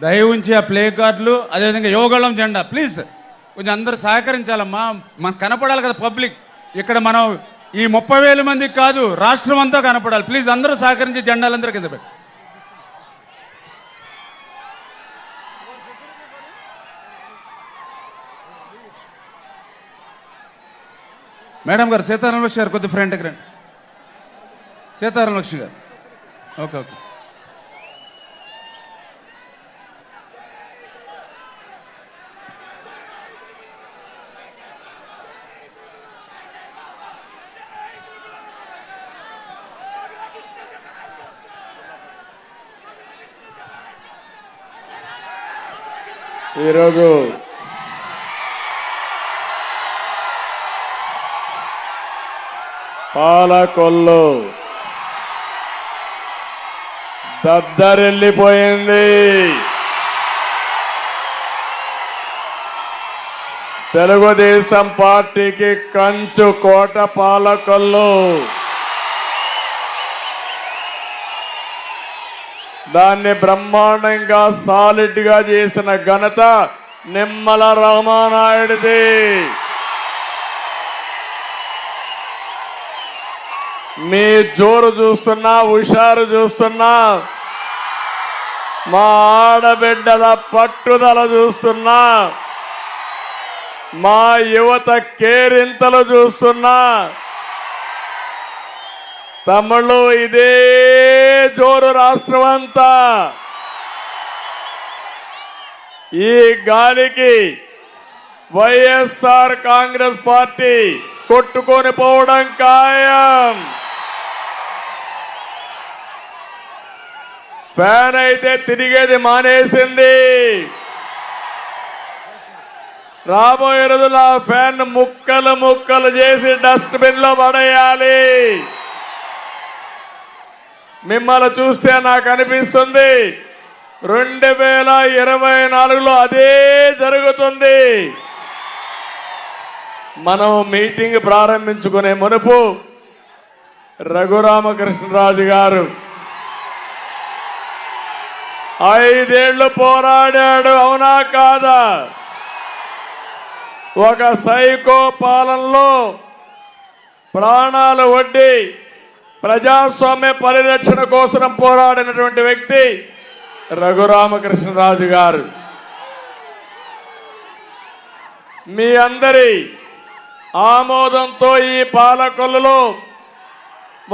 దయ ఉంచి ఆ ప్లే కార్డులు అదేవిధంగా యువగళం జెండా ప్లీజ్ కొంచెం అందరూ సహకరించాలమ్మా. మనకు కనపడాలి కదా పబ్లిక్. ఇక్కడ మనం ఈ 30,000 మందికి కాదు, రాష్ట్రం అంతా కనపడాలి. ప్లీజ్ అందరూ సహకరించి జెండాలందరూ కింద పెట్టి. మేడం గారు, సీతారాం లక్ష్మి గారు కొద్ది ఫ్రంట్కి రండి. సీతారాం లక్ష్మి గారు, ఓకే ఓకే. ఈరోజు పాలకొల్లు దద్దరిల్లిపోయింది. తెలుగుదేశం పార్టీకి కంచు కోట పాలకొల్లు. దాన్ని బ్రహ్మాండంగా సాలిడ్ గా చేసిన ఘనత నిమ్మల రామానాయుడిది. మీ జోరు చూస్తున్నా, హుషారు చూస్తున్నా, మా ఆడబిడ్డల పట్టుదల చూస్తున్నా, మా యువత కేరింతలు చూస్తున్నా, తమ్ముళ్ళు ఇదే జోరు రాష్ట్రం అంతా. ఈ గాలికి వైఎస్ఆర్ కాంగ్రెస్ పార్టీ కొట్టుకొని పోవడం ఖాయం. ఫ్యాన్ అయితే తిరిగేది మానేసింది. రాబోయే రోజుల్లో ఆ ఫ్యాన్ ముక్కలు ముక్కలు చేసి డస్ట్బిన్ లో పడేయాలి. మిమ్మల్ని చూస్తే నాకు అనిపిస్తుంది 2024లో అదే జరుగుతుంది. మనం మీటింగ్ ప్రారంభించుకునే మునుపు రఘురామకృష్ణరాజు గారు 5 ఏళ్లు పోరాడాడు, అవునా కాదా? ఒక సైకో పాలనలో ప్రాణాలు వడ్డి ప్రజాస్వామ్య పరిరక్షణ కోసం పోరాడినటువంటి వ్యక్తి రఘురామకృష్ణరాజు గారు. మీ అందరి ఆమోదంతో ఈ పాలకొల్లులో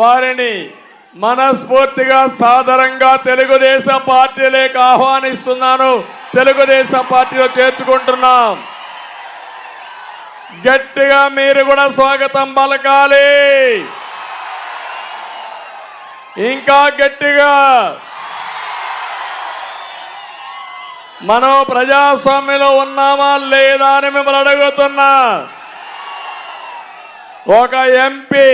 వారిని మనస్ఫూర్తిగా సాదరంగా తెలుగుదేశం పార్టీలోకి ఆహ్వానిస్తున్నాను. తెలుగుదేశం పార్టీలో చేర్చుకుంటున్నాం. గట్టిగా మీరు కూడా స్వాగతం పలకాలి. ఇంకా గట్టిగా. మనం ప్రజాస్వామ్యంలో ఉన్నామా లేదా అని మిమ్మల్ని అడుగుతున్నా. ఒక ఎంపీ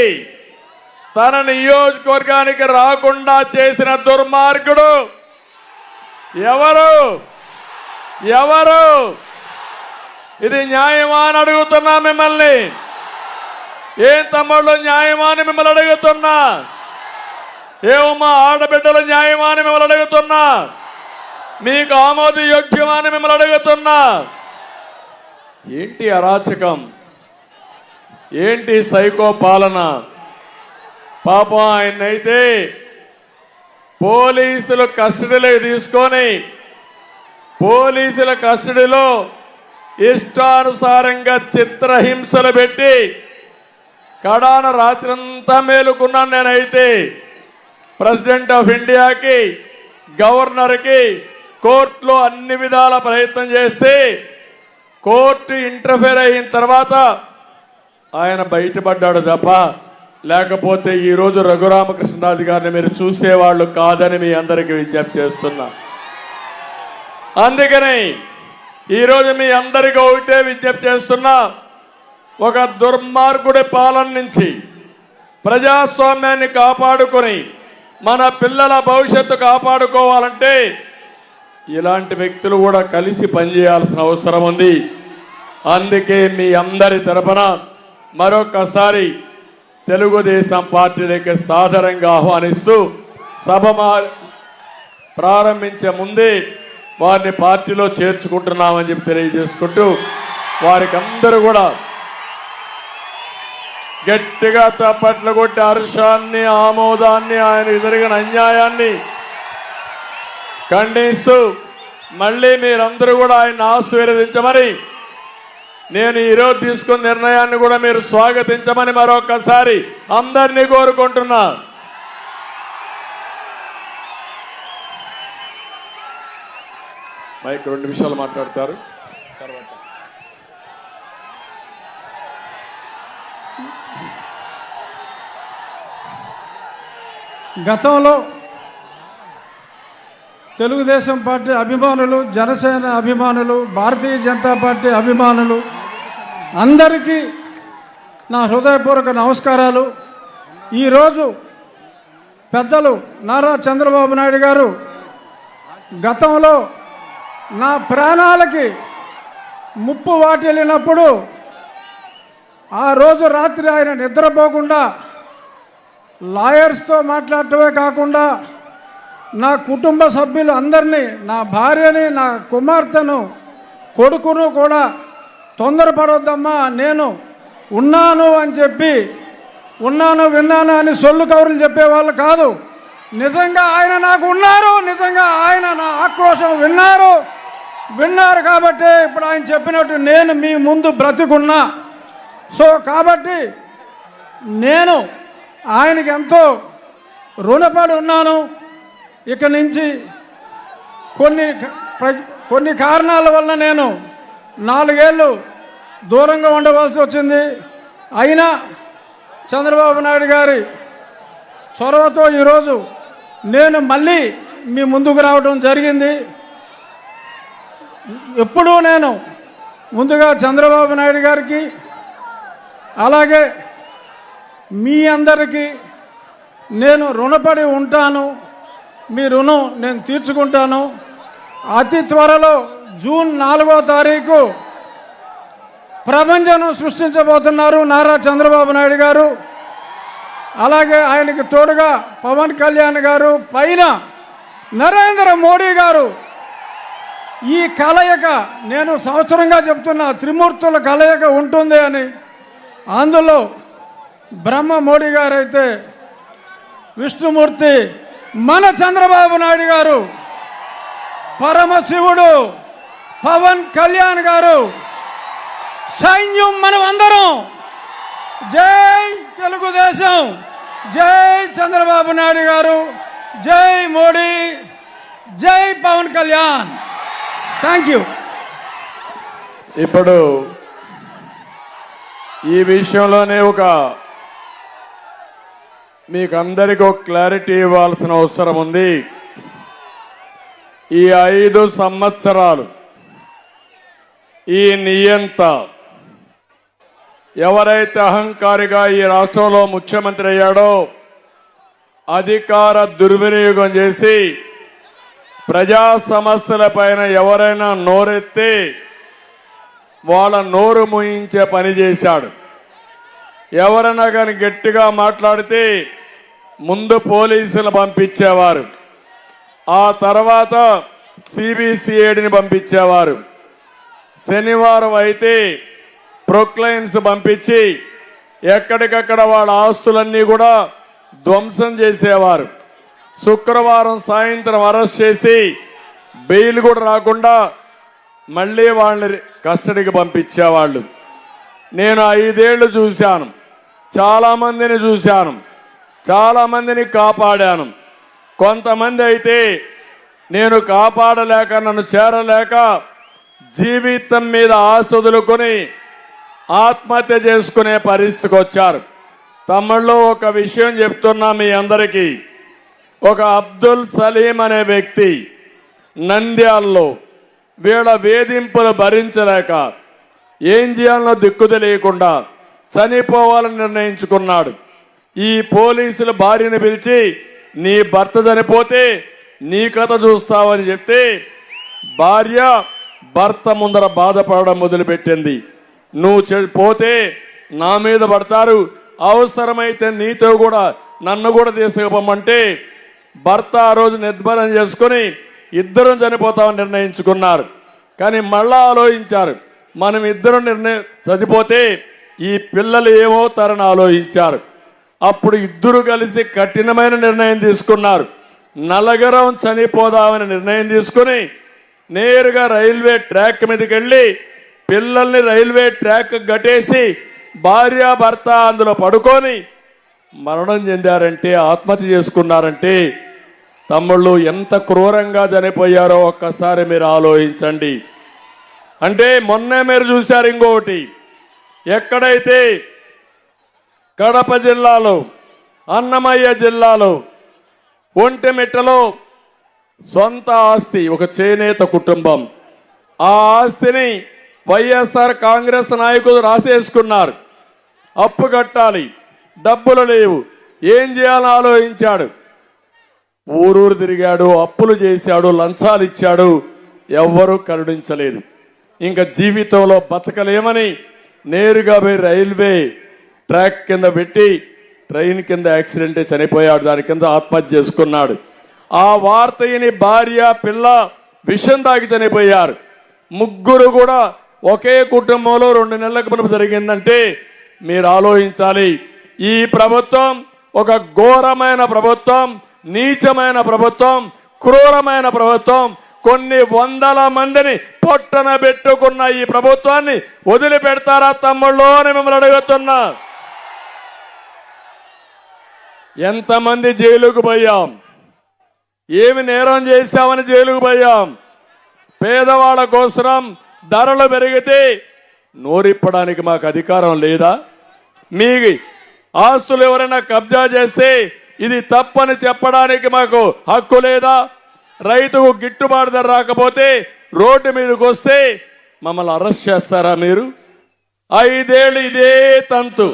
తన నియోజకవర్గానికి రాకుండా చేసిన దుర్మార్గుడు ఎవరు? ఎవరు? ఇది న్యాయమా అని అడుగుతున్నా మిమ్మల్ని. ఏం తమ్ముళ్ళు న్యాయమా అని మిమ్మల్ని అడుగుతున్నా. ఏమమ్మా ఆడబిడ్డలు న్యాయమా అని మిమ్మల్ని అడుగుతున్నా. మీకు ఆమోదయోగ్యమా అని మిమ్మల్ని అడుగుతున్నా. ఏంటి అరాచకం? ఏంటి సైకో పాలన? పాపం ఆయన్నైతే పోలీసులు కస్టడీలోకి తీసుకొని పోలీసుల కస్టడీలో ఇష్టానుసారంగా చిత్రహింసలు పెట్టి కడాన రాత్రంతా మేలుకున్నాను. నేనైతే ప్రెసిడెంట్ ఆఫ్ ఇండియాకి, గవర్నర్కి కోర్టులో అన్ని విధాల ప్రయత్నం చేసి కోర్టు ఇంటర్ఫేర్ అయిన తర్వాత ఆయన బయటపడ్డాడు తప్ప, లేకపోతే ఈరోజు రఘురామకృష్ణరాజు గారిని మీరు చూసేవాళ్ళు కాదని మీ అందరికీ విజ్ఞప్తి చేస్తున్నా. అందుకని ఈరోజు మీ అందరికీ ఒకటే విజ్ఞప్తి చేస్తున్నా. ఒక దుర్మార్గుడి పాలన నుంచి ప్రజాస్వామ్యాన్ని కాపాడుకొని మన పిల్లల భవిష్యత్తు కాపాడుకోవాలంటే ఇలాంటి వ్యక్తులు కూడా కలిసి పనిచేయాల్సిన అవసరం ఉంది. అందుకే మీ అందరి తరపున మరొకసారి తెలుగుదేశం పార్టీలోకి సాదరంగా ఆహ్వానిస్తూ సభ ప్రారంభించే ముందే వారిని పార్టీలో చేర్చుకుంటున్నామని చెప్పి తెలియజేసుకుంటూ వారికి అందరూ కూడా గట్టిగా చప్పట్లు కొట్టి హర్షాన్ని ఆమోదాన్ని ఆయనకు జరిగిన అన్యాయాన్ని ఖండిస్తూ మళ్ళీ మీరందరూ కూడా ఆయన ఆశీర్వదించమని నేను ఈరోజు తీసుకున్న నిర్ణయాన్ని కూడా మీరు స్వాగతించమని మరొకసారి అందరినీ కోరుకుంటున్నా. మైక్ 2 నిమిషాలు మాట్లాడతారు. తర్వాత గతంలో తెలుగుదేశం పార్టీ అభిమానులు, జనసేన అభిమానులు, భారతీయ జనతా పార్టీ అభిమానులు అందరికీ నా హృదయపూర్వక నమస్కారాలు. ఈరోజు పెద్దలు నారా చంద్రబాబు నాయుడు గారు గతంలో నా ప్రాణాలకి ముప్పు వాటిల్లినప్పుడు ఆ రోజు రాత్రి ఆయన నిద్రపోకుండా లాయర్స్తో మాట్లాడటమే కాకుండా నా కుటుంబ సభ్యులు అందరినీ, నా భార్యని, నా కుమార్తెను, కొడుకును కూడా తొందరపడొద్దమ్మా, నేను ఉన్నాను అని చెప్పి, ఉన్నాను విన్నాను అని సొల్లు కబుర్లు చెప్పేవాళ్ళు కాదు. నిజంగా ఆయన నాకు ఉన్నారు, నిజంగా ఆయన నా ఆక్రోశం విన్నారు కాబట్టి ఇప్పుడు ఆయన చెప్పినట్టు నేను మీ ముందు బ్రతికున్నా. సో కాబట్టి నేను ఆయనకి ఎంతో రుణపడి ఉన్నాను. ఇక నుంచి కొన్ని కారణాల వల్ల నేను 4 ఏళ్ళు దూరంగా ఉండవలసి వచ్చింది. అయినా చంద్రబాబు నాయుడు గారి చొరవతో ఈరోజు నేను మళ్ళీ మీ ముందుకు రావడం జరిగింది. ఎప్పుడూ నేను ముందుగా చంద్రబాబు నాయుడు గారికి అలాగే మీ అందరికీ నేను రుణపడి ఉంటాను. మీ రుణం నేను తీర్చుకుంటాను. అతి త్వరలో జూన్ 4వ తారీఖు ప్రపంచం సృష్టించబోతున్నారు నారా చంద్రబాబు నాయుడు గారు. అలాగే ఆయనకి తోడుగా పవన్ కళ్యాణ్ గారు, పైన నరేంద్ర మోడీ గారు. ఈ కలయిక నేను సంవత్సరంగా చెప్తున్న త్రిమూర్తుల కలయిక ఉంటుంది అని. అందులో బ్రహ్మ మోడీ గారు అయితే విష్ణుమూర్తి మన చంద్రబాబు నాయుడు గారు, పరమశివుడు పవన్ కళ్యాణ్ గారు, సైన్యం మనం అందరం. జై తెలుగుదేశం, జై చంద్రబాబు నాయుడు గారు, జై మోడీ, జై పవన్ కళ్యాణ్. Thank you. ఇప్పుడు ఈ విషయంలోనే మీకు అందరికీ ఒక క్లారిటీ ఇవ్వాల్సిన అవసరం ఉంది. ఈ 5 సంవత్సరాలు ఈ నియంత ఎవరైతే అహంకారిగా ఈ రాష్ట్రంలో ముఖ్యమంత్రి అయ్యాడో, అధికార దుర్వినియోగం చేసి ప్రజా సమస్యల పైన ఎవరైనా నోరెత్తి వాళ్ళ నోరు మూయించే పని చేశాడు. ఎవరైనా కానీ గట్టిగా మాట్లాడితే ముందు పోలీసులు పంపించేవారు, ఆ తర్వాత సిబిసిఐడిని పంపించేవారు. శనివారం అయితే ప్రొక్లైన్స్ పంపించి ఎక్కడికక్కడ వాళ్ళ ఆస్తులన్నీ కూడా ధ్వంసం చేసేవారు. శుక్రవారం సాయంత్రం అరెస్ట్ చేసి బెయిల్ కూడా రాకుండా మళ్ళీ వాళ్ళని కస్టడీకి పంపించేవాళ్ళు. నేను 5 ఏళ్లు చూశాను, చాలా మందిని చూశాను, చాలా మందిని కాపాడాను. కొంతమంది అయితే నేను కాపాడలేక, నన్ను చేరలేక జీవితం మీద ఆశ వదులుకొని ఆత్మహత్య చేసుకునే పరిస్థితికి వచ్చారు. తమ్ముళ్ళు ఒక విషయం చెప్తున్నా మీ అందరికీ. ఒక అబ్దుల్ సలీం అనే వ్యక్తి నంద్యాలలో వీళ్ళ వేధింపులు భరించలేక ఏం చేయాలనో దిక్కు తెలియకుండా చనిపోవాలని నిర్ణయించుకున్నాడు. ఈ పోలీసులు భార్యను పిలిచి, నీ భర్త చనిపోతే నీ కథ చూస్తావని చెప్తే భార్య భర్త ముందర బాధపడడం మొదలుపెట్టింది. నువ్వు పోతే నా మీద పడతారు, అవసరమైతే నీతో కూడా నన్ను కూడా తీసుకుపోమంటే భర్త ఆ రోజు నిర్భరం చేసుకుని ఇద్దరం చనిపోతామని నిర్ణయించుకున్నారు. కానీ మళ్ళా ఆలోచించారు, మనం ఇద్దరం చనిపోతే ఈ పిల్లలు ఏమవుతారని ఆలోచించారు. అప్పుడు ఇద్దరు కలిసి కఠినమైన నిర్ణయం తీసుకున్నారు. నలుగురం చనిపోదామని నిర్ణయం తీసుకుని నేరుగా రైల్వే ట్రాక్ మీదకి వెళ్ళి పిల్లల్ని రైల్వే ట్రాక్ గట్టేసి భార్యాభర్త అందులో పడుకొని మరణం చెందారంటే, ఆత్మహత్య చేసుకున్నారంటే తమ్ముళ్ళు ఎంత క్రూరంగా చనిపోయారో ఒక్కసారి మీరు ఆలోచించండి. అంటే మొన్నే మీరు చూశారు ఇంకొకటి, ఎక్కడైతే కడప జిల్లాలో, అన్నమయ్య జిల్లాలో ఒంటిమిట్టలో సొంత ఆస్తి ఒక చేనేత కుటుంబం, ఆ ఆస్తిని వైఎస్ఆర్ కాంగ్రెస్ నాయకులు రాసేసుకున్నారు. అప్పు కట్టాలి, డబ్బులు లేవు, ఏం చేయాలని ఆలోచించాడు. ఊరూరు తిరిగాడు, అప్పులు చేశాడు, లంచాలు ఇచ్చాడు, ఎవ్వరూ కరుణించలేదు. ఇంకా జీవితంలో బతకలేమని నేరుగా పోయి రైల్వే ట్రాక్ కింద పెట్టి ట్రైన్ కింద యాక్సిడెంట్ చనిపోయాడు. దాని కింద ఆత్మహత్య చేసుకున్నాడు. ఆ వార్తని భార్య పిల్ల విషం తాగి చనిపోయారు. ముగ్గురు కూడా ఒకే కుటుంబంలో 2 నెలలకు మునుపు జరిగిందంటే మీరు ఆలోచించాలి. ఈ ప్రభుత్వం ఒక ఘోరమైన ప్రభుత్వం, నీచమైన ప్రభుత్వం, క్రూరమైన ప్రభుత్వం. కొన్ని వందల మందిని పొట్టన పెట్టుకున్న ఈ ప్రభుత్వాన్ని వదిలిపెడతారా తమ్ముళ్ళు అని మిమ్మల్ని అడుగుతున్నా. ఎంతమంది జైలుకు పోయాం, ఏమి నేరం చేశామని జైలుకు పోయాం. పేదవాళ్ళ కోసం ధరలు పెరిగితే నోరిప్పడానికి మాకు అధికారం లేదా? మీ ఆస్తులు ఎవరైనా కబ్జా చేస్తే ఇది తప్పని చెప్పడానికి మాకు హక్కు లేదా? రైతుకు గిట్టుబాటు ధర రాకపోతే రోడ్డు మీదకి వస్తే మమ్మల్ని అరెస్ట్ చేస్తారా మీరు? 5 ఏళ్ళు ఇదే తంతు.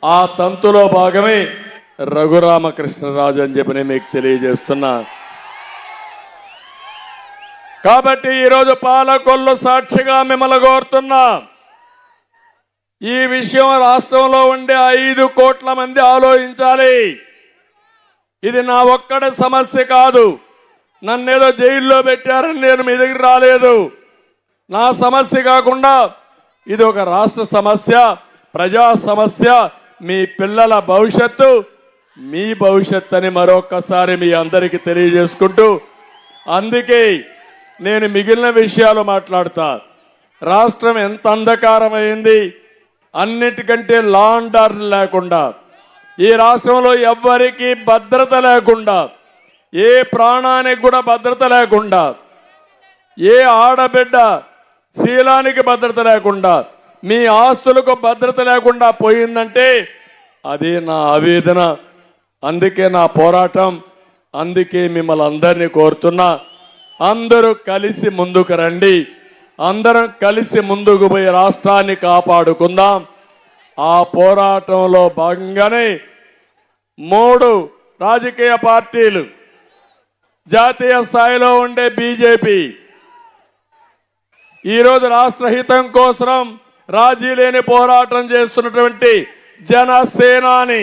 ఆ తంతులో భాగమే రఘురామకృష్ణరాజు అని చెప్పి నేను మీకు తెలియజేస్తున్నా. కాబట్టి ఈరోజు పాలకొల్లు సాక్షిగా మిమ్మల్ని కోరుతున్నా, ఈ విషయం రాష్ట్రంలో ఉండే 5 కోట్ల మంది ఆలోచించాలి. ఇది నా ఒక్కడి సమస్య కాదు. నన్నేదో జైల్లో పెట్టారని నేను మీ దగ్గర రాలేదు. నా సమస్య కాకుండా ఇది ఒక రాష్ట్ర సమస్య, ప్రజా సమస్య, మీ పిల్లల భవిష్యత్తు, మీ భవిష్యత్తు అని మరొక్కసారి మీ అందరికీ తెలియజేసుకుంటూ, అందుకే నేను మిగిలిన విషయాలు మాట్లాడతా. రాష్ట్రం ఎంత అంధకారమైంది, అన్నిటికంటే లా అండ్ ఆర్డర్ లేకుండా, ఈ రాష్ట్రంలో ఎవ్వరికీ భద్రత లేకుండా, ఏ ప్రాణానికి కూడా భద్రత లేకుండా, ఏ ఆడబిడ్డ శీలానికి భద్రత లేకుండా, మీ ఆస్తులకు భద్రత లేకుండా పోయిందంటే అదే నా ఆవేదన. అందుకే నా పోరాటం. అందుకే మిమ్మల్ని అందరినీ కోరుతున్నా, అందరూ కలిసి ముందుకు రండి. అందరం కలిసి ముందుకు పోయి రాష్ట్రాన్ని కాపాడుకుందాం. ఆ పోరాటంలో భాగంగానే 3 రాజకీయ పార్టీలు, జాతీయ స్థాయిలో ఉండే బీజేపీ, ఈరోజు రాష్ట్ర హితం కోసం రాజీ లేని పోరాటం చేస్తున్నటువంటి జనసేనాని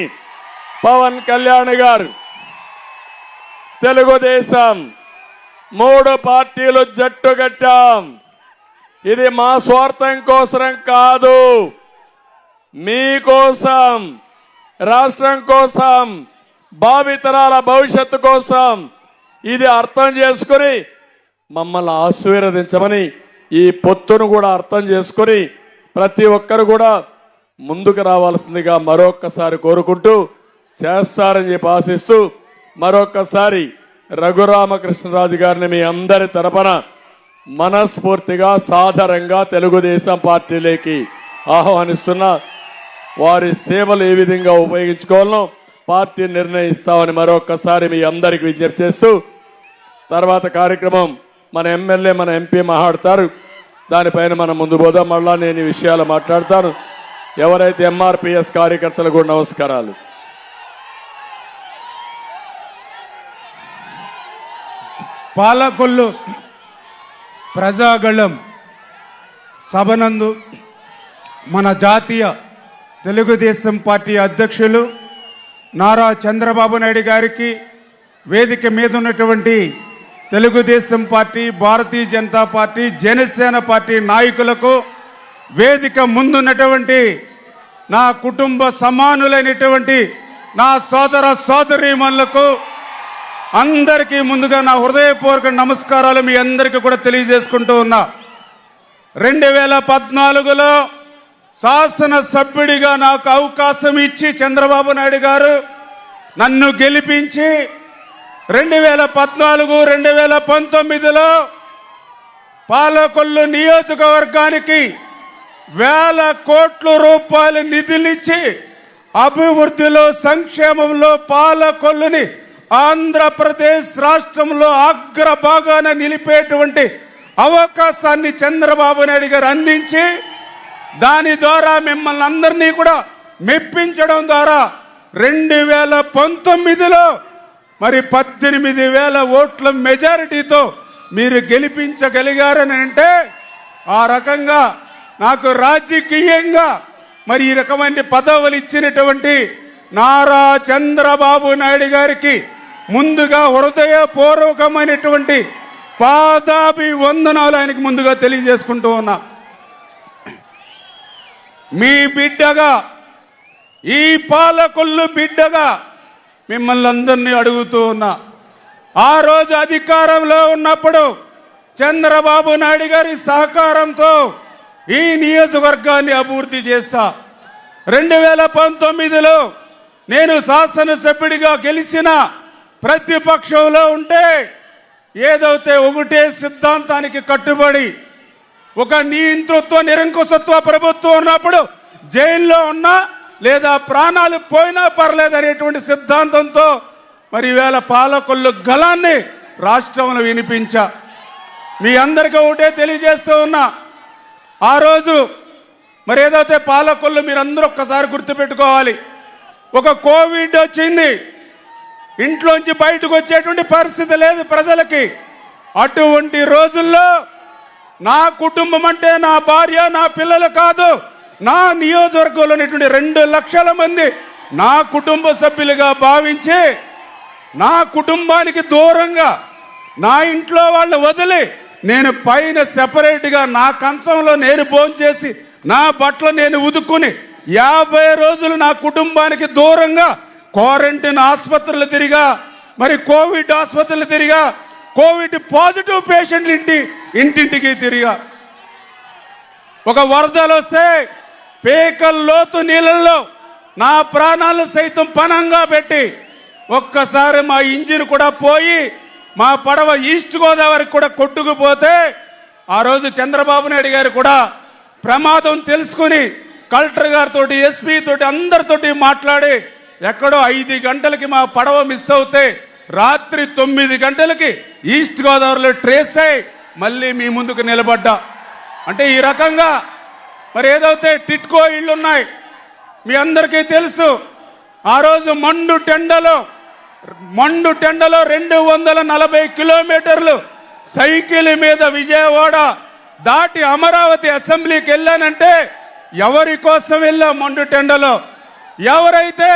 పవన్ కళ్యాణ్ గారు, తెలుగుదేశం, 3 పార్టీలు జట్టు కట్టాం. ఇది మా స్వార్థం కోసం కాదు, మీకోసం, రాష్ట్రం కోసం, భావితరాల భవిష్యత్తు కోసం. ఇది అర్థం చేసుకుని మమ్మల్ని ఆశీర్వదించమని, ఈ పొత్తును కూడా అర్థం చేసుకుని ప్రతి ఒక్కరు కూడా ముందుకు రావాల్సిందిగా మరొక్కసారి కోరుకుంటూ, చేస్తారని చెప్పి ఆశిస్తూ, మరొక్కసారి రఘురామకృష్ణరాజు గారిని మీ అందరి తరపున మనస్ఫూర్తిగా సాదరంగా తెలుగుదేశం పార్టీలోకి ఆహ్వానిస్తున్నా. వారి సేవలు ఏ విధంగా ఉపయోగించుకోవాలో పార్టీ నిర్ణయిస్తామని మరొక్కసారి మీ అందరికి విజ్ఞప్తి చేస్తూ, తర్వాత కార్యక్రమం మన ఎమ్మెల్యే, మన ఎంపీ మాట్లాడతారు. దానిపైన మనం ముందు పోదాం. మళ్ళా నేను ఈ విషయాలు మాట్లాడతాను. ఎవరైతే ఎంఆర్పిఎస్ కార్యకర్తలకు కూడా నమస్కారాలు. పాలకొల్లు ప్రజాగళం సభనందు మన జాతీయ తెలుగుదేశం పార్టీ అధ్యక్షులు నారా చంద్రబాబు నాయుడు గారికి, వేదిక మీద ఉన్నటువంటి Telugu Desam party, Bharatiya Janata party, Janasena party నాయకులకు, వేదిక ముందున్నటువంటి నా కుటుంబ సమానులైనటువంటి నా సోదర సోదరీమణులకు అందరికీ ముందుగా నా హృదయపూర్వక నమస్కారాలు మీ అందరికీ కూడా తెలియజేసుకుంటూ ఉన్నా. 2014లో శాసనసభ్యుడిగా నాకు అవకాశం ఇచ్చి చంద్రబాబు నాయుడు గారు నన్ను గెలిపించి 2014, 2019లో పాలకొల్లు నియోజకవర్గానికి వేల కోట్ల రూపాయల నిధులిచ్చి అభివృద్ధిలో, సంక్షేమంలో పాలకొల్లుని ఆంధ్రప్రదేశ్ రాష్ట్రంలో అగ్రభాగాన నిలిపేటువంటి అవకాశాన్ని చంద్రబాబు నాయుడు గారు అందించి దాని ద్వారా మిమ్మల్ని అందరినీ కూడా మెప్పించడం ద్వారా 2019లో మరి 18,000 ఓట్ల మెజారిటీతో మీరు గెలిపించగలిగారని అంటే ఆ రకంగా నాకు రాజకీయంగా మరి ఈ రకమైన పదవులు ఇచ్చినటువంటి నారా చంద్రబాబు నాయుడు గారికి ముందుగా హృదయపూర్వకమైనటువంటి పాదాభివందనాలు ఆయనకు ముందుగా తెలియజేసుకుంటూ ఉన్నా. మీ బిడ్డగా, ఈ పాలకొల్లు బిడ్డగా మిమ్మల్ని అందరినీ అడుగుతూ ఉన్నా. ఆ రోజు అధికారంలో ఉన్నప్పుడు చంద్రబాబు నాయుడు గారి సహకారంతో ఈ నియోజకవర్గాన్ని అభివృద్ధి చేశా. 2019లో నేను శాసనసభ్యుడిగా గెలిచిన ప్రతిపక్షంలో ఉంటే ఏదైతే ఒకటే సిద్ధాంతానికి కట్టుబడి ఒక నియంతృత్వ నిరంకుశత్వ ప్రభుత్వం ఉన్నప్పుడు జైల్లో ఉన్నా లేదా ప్రాణాలు పోయినా పర్లేదు అనేటువంటి సిద్ధాంతంతో మరి ఈవేళ పాలకొల్లు గళాన్ని రాష్ట్రంలో వినిపించా. మీ అందరికీ ఒకటే తెలియజేస్తూ ఉన్నా. ఆ రోజు మరి ఏదైతే పాలకొల్లు మీరందరూ ఒక్కసారి గుర్తుపెట్టుకోవాలి. ఒక కోవిడ్ వచ్చింది, ఇంట్లోంచి బయటకు వచ్చేటువంటి పరిస్థితి లేదు ప్రజలకి. అటువంటి రోజుల్లో నా కుటుంబం అంటే నా భార్య, నా పిల్లలు కాదు, నా నియోజకవర్గంలో 2 లక్షల మంది నా కుటుంబ సభ్యులుగా భావించి నా కుటుంబానికి దూరంగా నా ఇంట్లో వాళ్ళని వదిలి నేను పైన సెపరేట్గా నా కంచంలో నేను భోంచేసి నా బట్టలు నేను ఉదుక్కుని 50 రోజులు నా కుటుంబానికి దూరంగా క్వారంటైన్ ఆసుపత్రులు తిరిగా, మరి కోవిడ్ ఆసుపత్రులు తిరిగా, కోవిడ్ పాజిటివ్ పేషెంట్లు ఇంటింటికి తిరిగా. ఒక వరదలు వస్తే పేకల లోతు నీళ్ళల్లో నా ప్రాణాలు సైతం పణంగా పెట్టి ఒక్కసారి మా ఇంజిన్ కూడా పోయి మా పడవ ఈస్ట్ గోదావరికి కూడా కొట్టుకుపోతే ఆ రోజు చంద్రబాబు నాయుడు గారు కూడా ప్రమాదం తెలుసుకుని కలెక్టర్ గారితో, ఎస్పీ తోటి అందరితోటి మాట్లాడి ఎక్కడో 5 గంటలకి మా పడవ మిస్ అవుతే రాత్రి 9 గంటలకి ఈస్ట్ గోదావరిలో ట్రేస్ అయి మళ్ళీ మీ ముందుకు నిలబడ్డా. అంటే ఈ రకంగా మరి ఏదైతే టిట్కో ఇళ్ళు ఉన్నాయి మీ అందరికీ తెలుసు. ఆ రోజు మండు టెండలో 240 కిలోమీటర్లు సైకిల్ మీద విజయవాడ దాటి అమరావతి అసెంబ్లీకి వెళ్ళానంటే ఎవరి కోసం వెళ్ళా? మండు టెండలో ఎవరైతే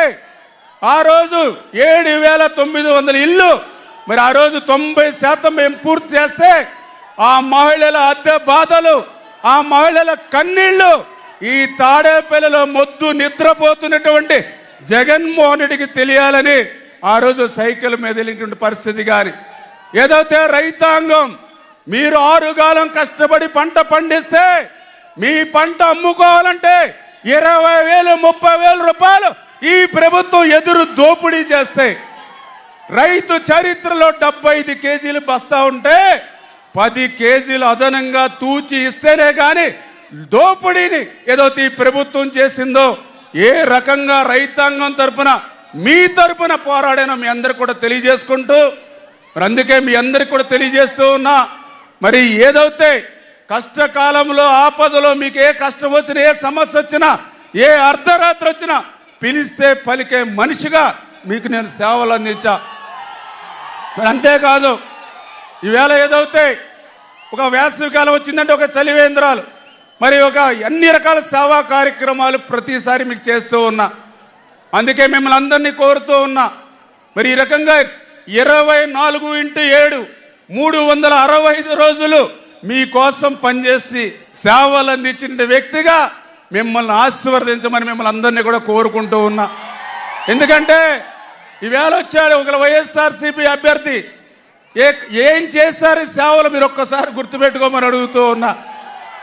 ఆ రోజు 7,900 ఇల్లు మరి ఆ రోజు 90% మేము పూర్తి చేస్తే ఆ మహిళల అద్దె బాధలు, ఆ మహిళల కన్నీళ్లు ఈ తాడేపల్లిలో మొద్దు నిద్రపోతున్నటువంటి జగన్మోహన్ రెడ్డికి తెలియాలని ఆ రోజు సైకిల్ మీద వెళ్ళినటువంటి పరిస్థితి. కానీ ఏదైతే రైతాంగం మీరు 6 కాలం కష్టపడి పంట పండిస్తే మీ పంట అమ్ముకోవాలంటే 20,000, 30,000 రూపాయలు ఈ ప్రభుత్వం ఎదురు దోపిడీ చేస్తే, రైతు చరిత్రలో 75 కేజీలు బస్తా ఉంటే 10 కేజీలు అదనంగా తూచి ఇస్తేనే కానీ దోపిడీని ఏదైతే ఈ ప్రభుత్వం చేసిందో ఏ రకంగా రైతాంగం తరపున మీ తరపున పోరాడానో మీ అందరికి కూడా తెలియజేసుకుంటూ మరి అందుకే మీ అందరికి కూడా తెలియజేస్తూ ఉన్నా. మరి ఏదైతే కష్టకాలంలో ఆపదలో మీకు ఏ కష్టం వచ్చినా, ఏ సమస్య వచ్చినా, ఏ అర్ధరాత్రి వచ్చినా పిలిస్తే పలికే మనిషిగా మీకు నేను సేవలు అందించా. మరి అంతేకాదు ఈవేళ ఏదైతే ఒక వేసవికాలం వచ్చిందంటే ఒక చలివేంద్రాలు, మరి ఒక అన్ని రకాల సేవా కార్యక్రమాలు ప్రతిసారి మీకు చేస్తూ ఉన్నా. అందుకే మిమ్మల్ని అందరినీ కోరుతూ ఉన్నా. మరి ఈ రకంగా 24x7 365 రోజులు మీకోసం పనిచేసి సేవలు అందించిన వ్యక్తిగా మిమ్మల్ని ఆశీర్వదించమని మిమ్మల్ని అందరినీ కూడా కోరుకుంటూ ఉన్నా. ఎందుకంటే ఈవేళ వచ్చాడు ఒక వైఎస్ఆర్సీపీ అభ్యర్థి, ఏం చేశారు ఈ సేవలు మీరు ఒక్కసారి గుర్తుపెట్టుకోమని అడుగుతూ ఉన్నా.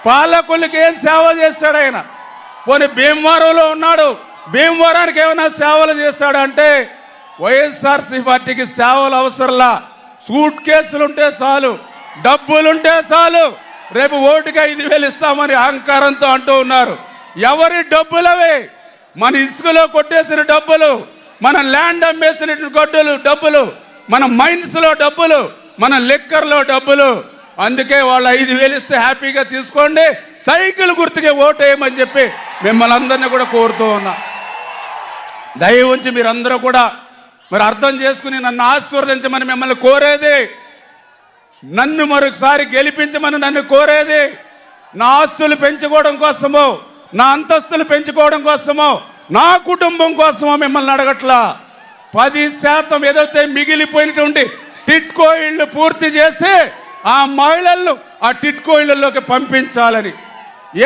పాలకులకి ఏం సేవ చేశాడు ఆయన? పోనీ భీమవరంలో ఉన్నాడు, భీమవరానికి ఏమైనా సేవలు చేశాడు అంటే వైఎస్ఆర్సీ పార్టీకి సేవలు అవసరంలా. సూట్ కేసులుంటే చాలు, డబ్బులుంటే చాలు, రేపు ఓటుకి 5,000 ఇస్తామని అహంకారంతో అంటూ ఉన్నారు. ఎవరి డబ్బులవే? మన ఇసుకలో కొట్టేసిన డబ్బులు, మన ల్యాండ్ అమ్మేసిన డబ్బులు, మన మైన్స్ లో డబ్బులు, మన లిక్కర్లో డబ్బులు. అందుకే వాళ్ళు 5,000 ఇస్తే హ్యాపీగా తీసుకోండి, సైకిల్ గుర్తుకే ఓటేయమని చెప్పి మిమ్మల్ని అందరినీ కూడా కోరుతూ ఉన్నా. దయ ఉంచి మీరందరూ కూడా మరి అర్థం చేసుకుని నన్ను ఆశీర్వదించమని మిమ్మల్ని కోరేది, నన్ను మరొకసారి గెలిపించమని నన్ను కోరేది. నా ఆస్తులు పెంచుకోవడం కోసమో, నా అంతస్తులు పెంచుకోవడం కోసమో, నా కుటుంబం కోసమో మిమ్మల్ని అడగట్లా. 10% ఏదైతే మిగిలిపోయినటువంటి టిట్కో ఇళ్లు పూర్తి చేసి ఆ మహిళలను ఆ టిట్కో ఇళ్లలోకి పంపించాలని,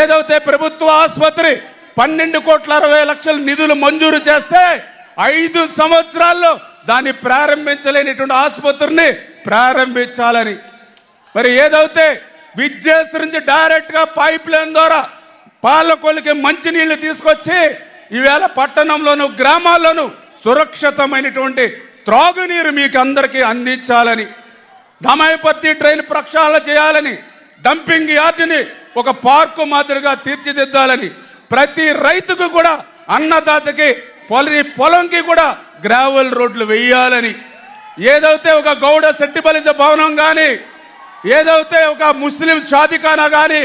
ఏదైతే ప్రభుత్వ ఆసుపత్రి 12,60,00,000 నిధులు మంజూరు చేస్తే 5 సంవత్సరాల్లో దాన్ని ప్రారంభించలేనిటువంటి ఆసుపత్రిని ప్రారంభించాలని, మరి ఏదైతే విద్యాశ్రీ నుంచి డైరెక్ట్ గా పైప్ లైన్ ద్వారా పాలకొల్లుకి మంచినీళ్లు తీసుకొచ్చి ఈవేళ పట్టణంలోను గ్రామాల్లోనూ సురక్షితమైనటువంటి త్రాగునీరు మీకు అందరికీ అందించాలని, దమాయిపత్తి ట్రైన్ ప్రక్షాళన చేయాలని, డంపింగ్ యార్డుని ఒక పార్కు మాదిరిగా తీర్చిదిద్దాలని, ప్రతి రైతుకు కూడా అన్నదాతకి పొలంకి కూడా గ్రావెల్ రోడ్లు వేయాలని, ఏదైతే ఒక గౌడ సెట్టిబలిజ భవనం కానీ, ఏదైతే ఒక ముస్లిం షాదిఖానా కానీ,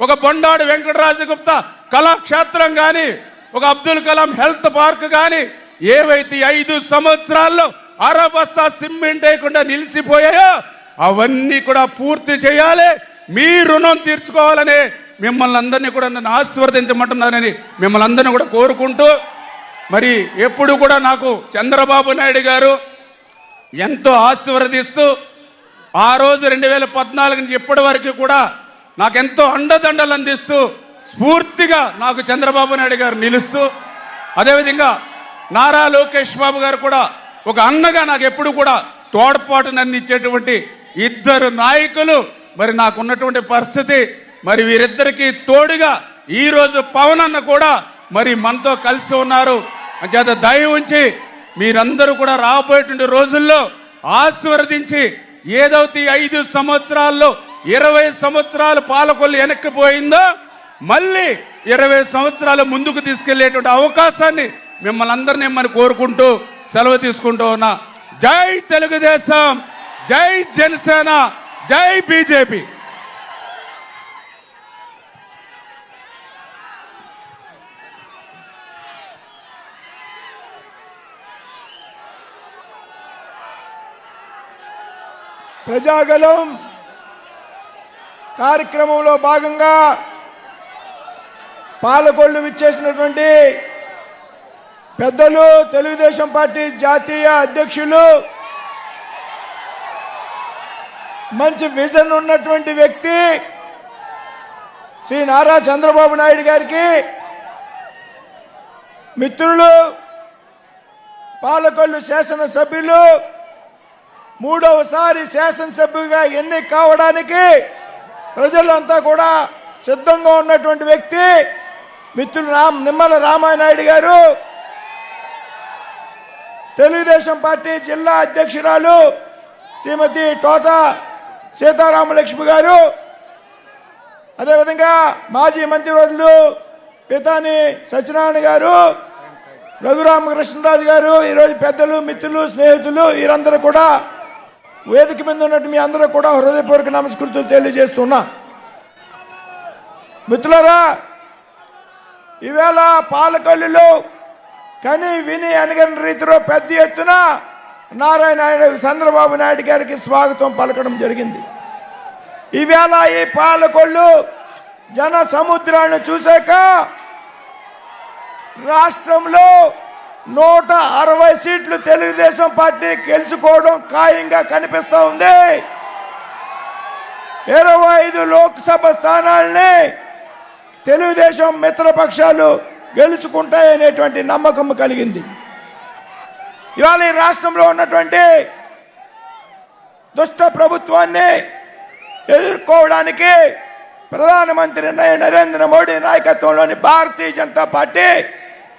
ఒక బొండాడు వెంకటరాజ గుప్తా కళాక్షేత్రం కానీ, ఒక అబ్దుల్ కలాం హెల్త్ పార్క్ కానీ, ఏవైతే 5 సంవత్సరాల్లో అరబస్తా సిమెంట్ వేయకుండా నిలిచిపోయాయో అవన్నీ కూడా పూర్తి చేయాలి. మీ రుణం తీర్చుకోవాలని మిమ్మల్ని అందరినీ కూడా నన్ను ఆశీర్వదించమంటున్నానని మిమ్మల్ని అందరినీ కూడా కోరుకుంటూ, మరి ఎప్పుడు కూడా నాకు చంద్రబాబు నాయుడు గారు ఎంతో ఆశీర్వదిస్తూ, ఆ రోజు 2014 నుంచి ఇప్పటి వరకు కూడా నాకెంతో అండదండలు అందిస్తూ స్ఫూర్తిగా నాకు చంద్రబాబు నాయుడు గారు నిలుస్తూ, అదేవిధంగా నారా లోకేష్ బాబు గారు కూడా ఒక అన్నగా నాకు ఎప్పుడు కూడా తోడ్పాటును అందించేటువంటి 2 నాయకులు మరి నాకున్నటువంటి పరిస్థితి. మరి వీరిద్దరికీ తోడుగా ఈరోజు పవన్ అన్న కూడా మరి మనతో కలిసి ఉన్నారు. అంచేత దయ ఉంచి మీరందరూ కూడా రాబోయేటువంటి రోజుల్లో ఆశీర్వదించి, ఏదైతే 5 సంవత్సరాల్లో 20 సంవత్సరాలు పాలకొల్లు వెనక్కిపోయిందో మళ్ళీ 20 సంవత్సరాలు ముందుకు తీసుకెళ్లేటువంటి అవకాశాన్ని మిమ్మల్ని అందరినీ మనం కోరుకుంటూ సెలవు తీసుకుంటూ ఉన్నా. జై తెలుగుదేశం, జై జనసేన, జై బీజేపీ. ప్రజాగలం కార్యక్రమంలో భాగంగా పాలకొల్లు విచ్చేసినటువంటి పెద్దలు, తెలుగుదేశం పార్టీ జాతీయ అధ్యక్షులు, మంచి విజన్ ఉన్నటువంటి వ్యక్తి శ్రీ నారా చంద్రబాబు నాయుడు గారికి, మిత్రులు, పాలకొల్లు శాసనసభ్యులు, 3వసారి శాసనసభ్యుగా ఎన్నిక కావడానికి ప్రజలంతా కూడా సిద్ధంగా ఉన్నటువంటి వ్యక్తి మిత్రులు నిమ్మల రామానాయుడు గారు, తెలుగుదేశం పార్టీ జిల్లా అధ్యక్షురాలు శ్రీమతి తోట సీతారామలక్ష్మి గారు, అదేవిధంగా మాజీ మంత్రివర్యులు పితాని సత్యనారాయణ గారు, రఘురామకృష్ణరాజు గారు, ఈరోజు పెద్దలు, మిత్రులు, స్నేహితులు వీరందరూ కూడా వేదిక మీద ఉన్నట్టు మీ అందరూ కూడా హృదయపూర్వక నమస్కృతులు తెలియజేస్తున్నా. మిత్రులారా, ఈవేళ పాలకొల్లులో కని విని అనగని రీతిలో పెద్ద ఎత్తున చంద్రబాబు నాయుడు గారికి స్వాగతం పలకడం జరిగింది. ఈవేళ ఈ పాలకొల్లు జన సముద్రాన్ని చూశాక రాష్ట్రంలో 160 సీట్లు తెలుగుదేశం పార్టీ గెలుచుకోవడం ఖాయంగా కనిపిస్తూ ఉంది. 25 లోక్సభ స్థానాల్ని తెలుగుదేశం మిత్రపక్షాలు గెలుచుకుంటాయనేటువంటి నమ్మకం కలిగింది. ఇవాళ ఈ రాష్ట్రంలో ఉన్నటువంటి దుష్ట ప్రభుత్వాన్ని ఎదుర్కోవడానికి ప్రధానమంత్రి నరేంద్ర మోడీ నాయకత్వంలోని భారతీయ జనతా పార్టీ,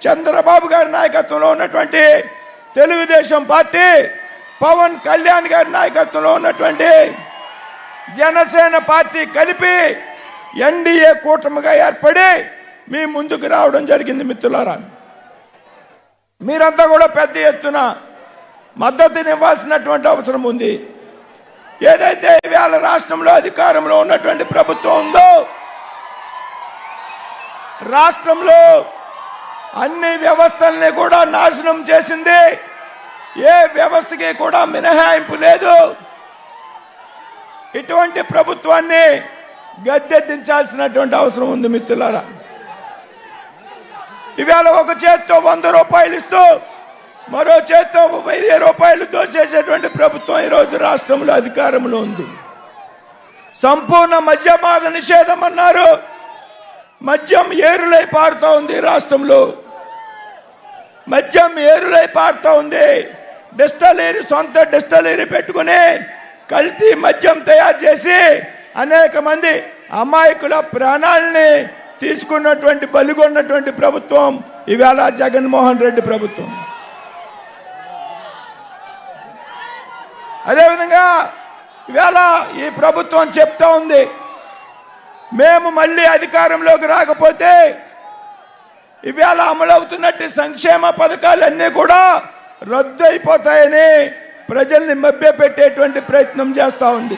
చంద్రబాబు గారి నాయకత్వంలో ఉన్నటువంటి తెలుగుదేశం పార్టీ, పవన్ కళ్యాణ్ గారి నాయకత్వంలో ఉన్నటువంటి జనసేన పార్టీ కలిపి ఎన్డీఏ కూటమిగా ఏర్పడి మీ ముందుకు రావడం జరిగింది. మిత్రులారా, మీరంతా కూడా పెద్ద ఎత్తున మద్దతునివ్వాల్సినటువంటి అవసరం ఉంది. ఏదైతే ఇవాళ రాష్ట్రంలో అధికారంలో ఉన్నటువంటి ప్రభుత్వం ఉందో, రాష్ట్రంలో అన్ని వ్యవస్థల్ని కూడా నాశనం చేసింది. ఏ వ్యవస్థకి కూడా మినహాయింపు లేదు. ఇటువంటి ప్రభుత్వాన్ని గద్దెదించాల్సినటువంటి అవసరం ఉంది. మిత్రులారా, ఇవాళ ఒక చేత్తో 100 రూపాయలు ఇస్తూ మరో చేత్తో 1000 రూపాయలు దోచేసేటువంటి ప్రభుత్వం ఈరోజు రాష్ట్రంలో అధికారంలో ఉంది. సంపూర్ణ మద్యపాన నిషేధం అన్నారు. మద్యం ఏరులై పారుతూ ఉంది. రాష్ట్రంలో మద్యం ఏరులై పారుతూ ఉంది. డిస్టలరీ, సొంత డిస్టలరీ పెట్టుకుని కల్తీ మద్యం తయారు చేసి అనేక మంది అమాయకుల ప్రాణాలని తీసుకున్నటువంటి, బలిగొన్నటువంటి ప్రభుత్వం ఇవాళ జగన్మోహన్ రెడ్డి ప్రభుత్వం. అదేవిధంగా ఇవాళ ఈ ప్రభుత్వం చెప్తా ఉంది, మేము మళ్ళీ అధికారంలోకి రాకపోతే ఇవాళ అమలవుతున్నట్టు సంక్షేమ పథకాలన్నీ కూడా రద్దు అయిపోతాయని ప్రజల్ని మభ్యపెట్టేటువంటి ప్రయత్నం చేస్తూ ఉంది.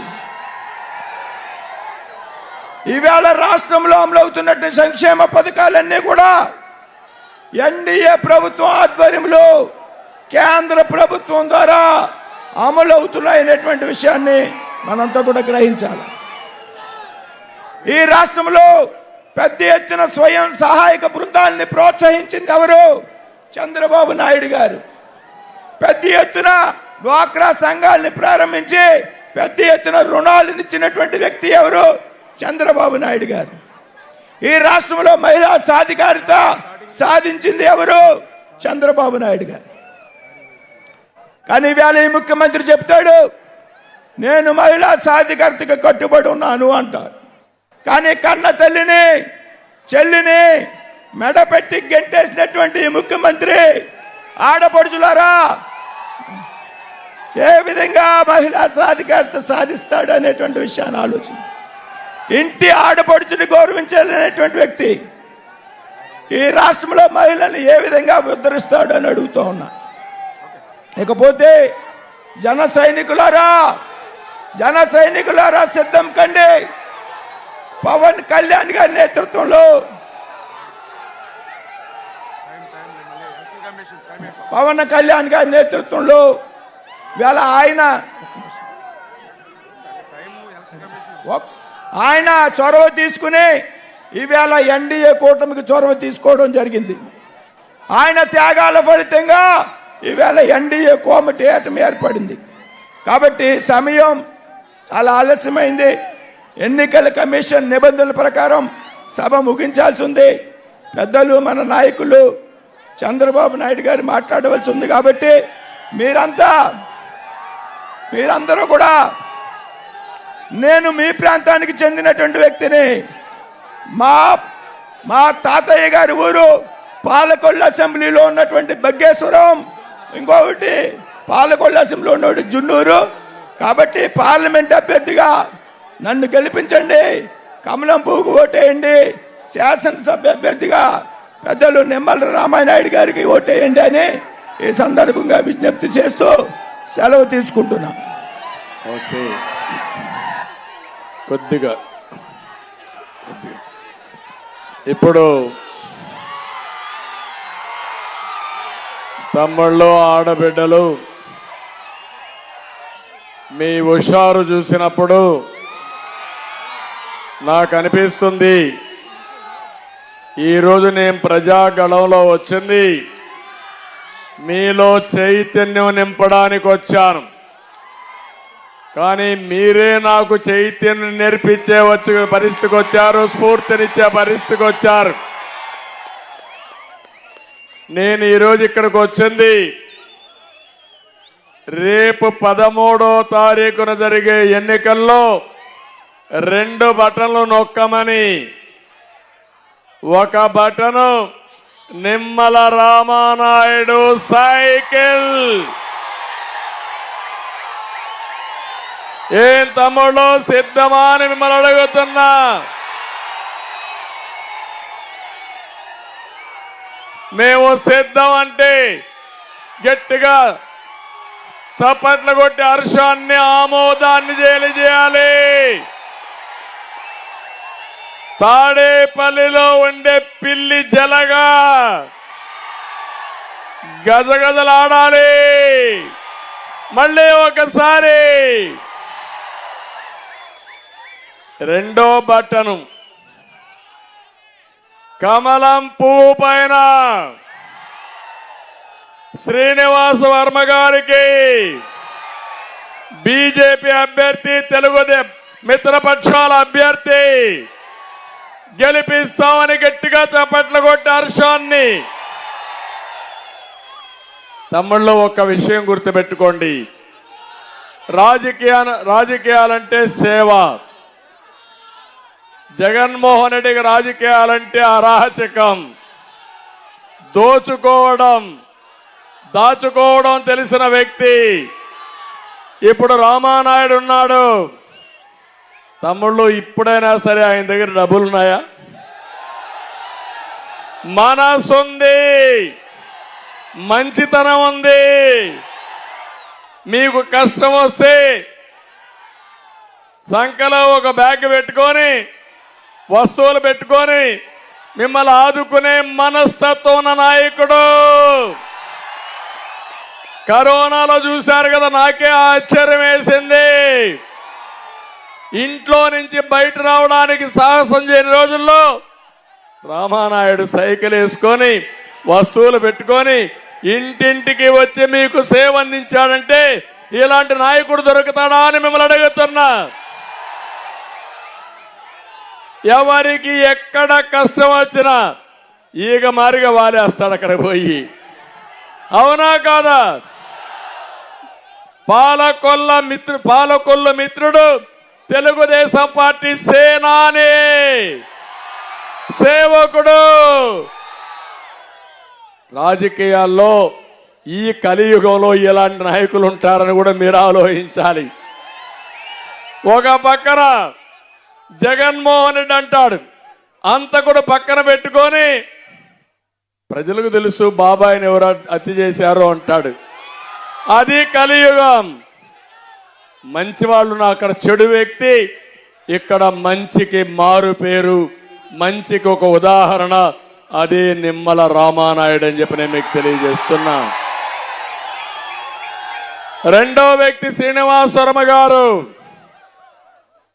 ఇవాళ రాష్ట్రంలో అమలవుతున్నట్టు సంక్షేమ పథకాలన్నీ కూడా ఎన్డీఏ ప్రభుత్వం ఆధ్వర్యంలో కేంద్ర ప్రభుత్వం ద్వారా అమలు అవుతున్నాయనేటువంటి విషయాన్ని మనంతా కూడా గ్రహించాలి. ఈ రాష్ట్రంలో పెద్ద ఎత్తున స్వయం సహాయక బృందాలని ప్రోత్సహించింది ఎవరు? చంద్రబాబు నాయుడు గారు. పెద్ద ఎత్తున డ్వాక్రా సంఘాలని ప్రారంభించి పెద్ద ఎత్తున రుణాలను ఇచ్చినటువంటి వ్యక్తి ఎవరు? చంద్రబాబు నాయుడు గారు. ఈ రాష్ట్రంలో మహిళా సాధికారిత సాధించింది ఎవరు? చంద్రబాబు నాయుడు గారు. కానీ ఇవాళ ఈ ముఖ్యమంత్రి చెప్తాడు, నేను మహిళా సాధికారితకు కట్టుబడి ఉన్నాను అంటారు. కానీ కన్న తల్లిని, చెల్లిని మెడపెట్టి గెంటేసినటువంటి ఈ ముఖ్యమంత్రి ఆడపడుచులారా ఏ విధంగా మహిళా సాధికారిత సాధిస్తాడు అనేటువంటి విషయాన్ని ఆలోచించి ఇంటి ఆడపడుచుని గౌరవించాలనేటువంటి వ్యక్తి ఈ రాష్ట్రంలో మహిళల్ని ఏ విధంగా ఉద్ధరిస్తాడు అని అడుగుతూ ఉన్నా. ఇకపోతే జన సైనికులారా సిద్ధం కండి. పవన్ కళ్యాణ్ గారి నేతృత్వంలో వేళ ఆయన చొరవ తీసుకుని ఈవేళ ఎన్డీఏ కూటమికి చొరవ తీసుకోవడం జరిగింది. ఆయన త్యాగాల ఫలితంగా ఈవేళ ఎన్డీఏ కూటమి ఏర్పడింది. కాబట్టి సమయం చాలా ఆలస్యమైంది. ఎన్నికల కమిషన్ నిబంధనల ప్రకారం సభ ముగించాల్సి ఉంది. పెద్దలు మన నాయకులు చంద్రబాబు నాయుడు గారు మాట్లాడవలసి ఉంది. కాబట్టి మీరందరూ కూడా, నేను మీ ప్రాంతానికి చెందినటువంటి వ్యక్తిని. మా తాతయ్య గారి ఊరు పాలకొల్లు అసెంబ్లీలో ఉన్నటువంటి బగ్గేశ్వరం, ఇంకొకటి పాలకొల్లు అసెంబ్లీలో ఉన్నటువంటి జున్నూరు. కాబట్టి పార్లమెంట్ అభ్యర్థిగా నన్ను గెలిపించండి, కమలం పువ్వుకు ఓటేయండి, శాసనసభ అభ్యర్థిగా పెద్దలు నిమ్మల రామానాయుడు గారికి ఓటేయండి అని ఈ సందర్భంగా విజ్ఞప్తి చేస్తూ సెలవు తీసుకుంటున్నా. ఓకే, కొద్దిగా ఇప్పుడు తమ్ముళ్ళు, ఆడబిడ్డలు, మీ హుషారు చూసినప్పుడు నాకు అనిపిస్తుంది, ఈరోజు నేను ప్రజాగళంలో వచ్చింది మీలో చైతన్యం నింపడానికి వచ్చాను. కానీ మీరే నాకు చైతన్యం నేర్పించే పరిస్థితికి వచ్చారు, స్ఫూర్తినిచ్చే పరిస్థితికి వచ్చారు. నేను ఈరోజు ఇక్కడికి వచ్చింది రేపు 13వ తారీఖున జరిగే ఎన్నికల్లో 2 బటన్లు నొక్కమని. ఒక బటను నిమ్మల రామానాయుడు సైకిల్. ఏం తమ్ముళ్ళు సిద్ధమా అని మిమ్మల్ని అడుగుతున్నా. మేము సిద్ధం అంటే గట్టిగా చప్పట్లు కొట్టి హర్షాన్ని ఆమోదాన్ని చేయాలి. తాడేపల్లిలో ఉండే పిల్లి జలగా గజగజలాడాలి. మళ్ళీ ఒకసారి రెండో బటను కమలం పువ్వు పైన శ్రీనివాస వర్మ గారికి బీజేపీ అభ్యర్థి, తెలుగు మిత్రపక్షాల అభ్యర్థి గెలిపిస్తామని గట్టిగా చప్పట్లు కొట్టి హర్షాన్ని. తమ్ముళ్ళు ఒక్క విషయం గుర్తుపెట్టుకోండి, రాజకీయాలంటే సేవ. జగన్మోహన్ రెడ్డికి రాజకీయాలంటే అరాచకం, దాచుకోవడం తెలిసిన వ్యక్తి. ఇప్పుడు రామానాయుడు ఉన్నాడు. తమ్ముళ్ళు ఇప్పుడైనా సరే ఆయన దగ్గర డబ్బులున్నాయా? మనసుంది, మంచితనం ఉంది. మీకు కష్టం వస్తే సంకలో ఒక బ్యాగ్ పెట్టుకొని, వస్తువులు పెట్టుకొని మిమ్మల్ని ఆదుకునే మనస్తత్వం ఉన్న నాయకుడు. కరోనాలో చూశారు కదా, నాకే ఆశ్చర్యం వేసింది. ఇంట్లో నుంచి బయట రావడానికి సాహసం చేయని రోజుల్లో రామానాయుడు సైకిల్ వేసుకొని, వస్తువులు పెట్టుకొని ఇంటింటికి వచ్చి మీకు సేవ అందించాడంటే ఇలాంటి నాయకుడు దొరుకుతాడా అని మిమ్మల్ని అడుగుతున్నా. ఎవరికి ఎక్కడ కష్టం వచ్చినా ఈగ మారిగా వాలేస్తాడు అక్కడ పోయి. అవునా కాదా? పాలకొల్లు మిత్రుడు తెలుగుదేశం పార్టీ సేనాని, సేవకుడు. రాజకీయాల్లో ఈ కలియుగంలో ఇలాంటి నాయకులు ఉంటారని కూడా మీరు ఆలోచించాలి. ఒక పక్కన జగన్మోహన్ రెడ్డి అంటాడు, అంతకుడు పక్కన పెట్టుకొని ప్రజలకు తెలుసు బాబాయిని ఎవరు హత్య చేశారో అంటాడు. అది కలియుగం. మంచి వాళ్ళు అక్కడ చెడు వ్యక్తి, ఇక్కడ మంచికి మారు పేరు, మంచికి ఒక ఉదాహరణ. అదే నిమ్మల రామానాయుడు అని చెప్పి నేను మీకు తెలియజేస్తున్నా. రెండో వ్యక్తి శ్రీనివాస వర్మ గారు.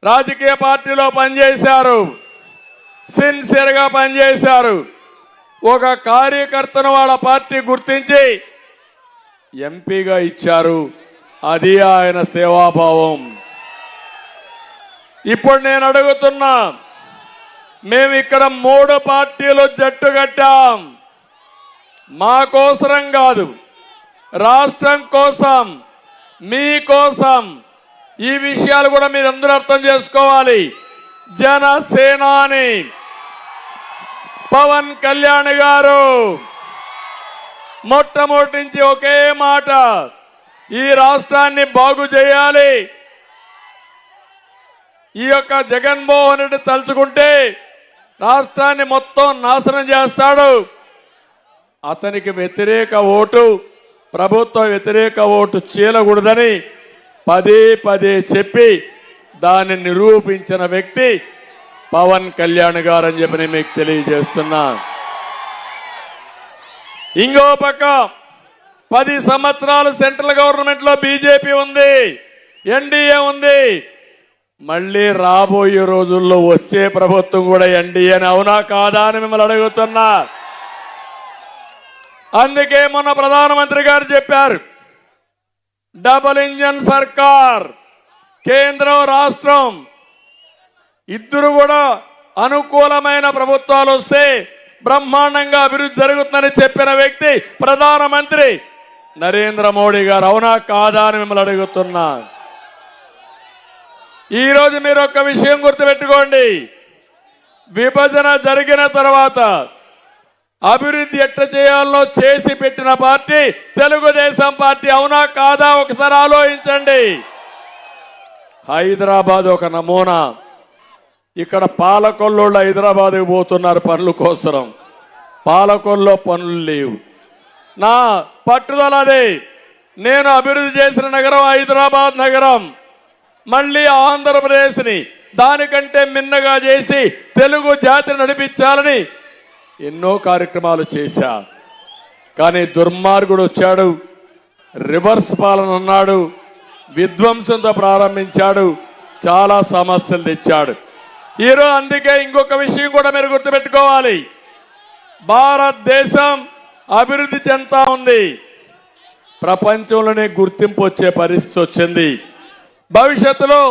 రాజకీయ పార్టీలో పనిచేశారు, సిన్సియర్గా పనిచేశారు. ఒక కార్యకర్తను వాళ్ళ పార్టీ గుర్తించి ఎంపీగా ఇచ్చారు. అది ఆయన సేవాభావం. ఇప్పుడు నేను అడుగుతున్నా, మేము ఇక్కడ 3 పార్టీలు జట్టు కట్టాం. మా కోసరం కాదు, రాష్ట్రం కోసం, మీకోసం. ఈ విషయాలు కూడా మీరందరూ అర్థం చేసుకోవాలి. జనసేనాని పవన్ కళ్యాణ్ గారు మొట్టమొదటి నుంచి ఒకే మాట, ఈ రాష్ట్రాన్ని బాగు చేయాలి. ఈ యొక్క జగన్మోహన్ రెడ్డి తలుచుకుంటే రాష్ట్రాన్ని మొత్తం నాశనం చేస్తాడు. అతనికి వ్యతిరేక ఓటు, ప్రభుత్వ వ్యతిరేక ఓటు చీలకూడదని పదే చెప్పి దాన్ని నిరూపించిన వ్యక్తి పవన్ కళ్యాణ్ గారు అని చెప్పి మీకు తెలియజేస్తున్నా. ఇంకో పక్క 10 సంవత్సరాలు సెంట్రల్ గవర్నమెంట్ లో బీజేపీ ఉంది, ఎన్డీఏ ఉంది. మళ్ళీ రాబోయే రోజుల్లో వచ్చే ప్రభుత్వం కూడా ఎన్డీఏని, అవునా కాదా అని మిమ్మల్ని అడుగుతున్నా. అందుకే మొన్న ప్రధానమంత్రి గారు చెప్పారు, డబుల్ ఇంజన్ సర్కార్, కేంద్రం రాష్ట్రం ఇద్దరు కూడా అనుకూలమైన ప్రభుత్వాలు వస్తే బ్రహ్మాండంగా అభివృద్ధి జరుగుతుందని చెప్పిన వ్యక్తి ప్రధానమంత్రి నరేంద్ర మోడీ గారు. అవునా కాదా అని మిమ్మల్ని అడుగుతున్నా. ఈరోజు మీరు ఒక్క విషయం గుర్తుపెట్టుకోండి, విభజన జరిగిన తర్వాత అభివృద్ధి ఎట్లా చేయాలో చేసి పెట్టిన పార్టీ తెలుగుదేశం పార్టీ. అవునా కాదా ఒకసారి ఆలోచించండి. హైదరాబాద్ ఒక నమూనా. ఇక్కడ పాలకొల్లోళ్ళు హైదరాబాద్కి పోతున్నారు పనుల కోసం. పాలకొల్లో పనులు లేవు. నా పట్టుదల అదే. నేను అభివృద్ధి చేసిన నగరం హైదరాబాద్ నగరం. మళ్ళీ ఆంధ్రప్రదేశ్ని దానికంటే మిన్నగా చేసి తెలుగు జాతిని నడిపించాలని ఎన్నో కార్యక్రమాలు చేశా. కానీ దుర్మార్గుడు వచ్చాడు, రివర్స్ పాలన అన్నాడు, విధ్వంసంతో ప్రారంభించాడు, చాలా సమస్యలు తెచ్చాడు. ఈరోజు అందుకే ఇంకొక విషయం కూడా మీరు గుర్తుపెట్టుకోవాలి. భారతదేశం అభివృద్ధి చెందుతా ఉంది. ప్రపంచంలోనే గుర్తింపు వచ్చే పరిస్థితి వచ్చింది. భవిష్యత్తులో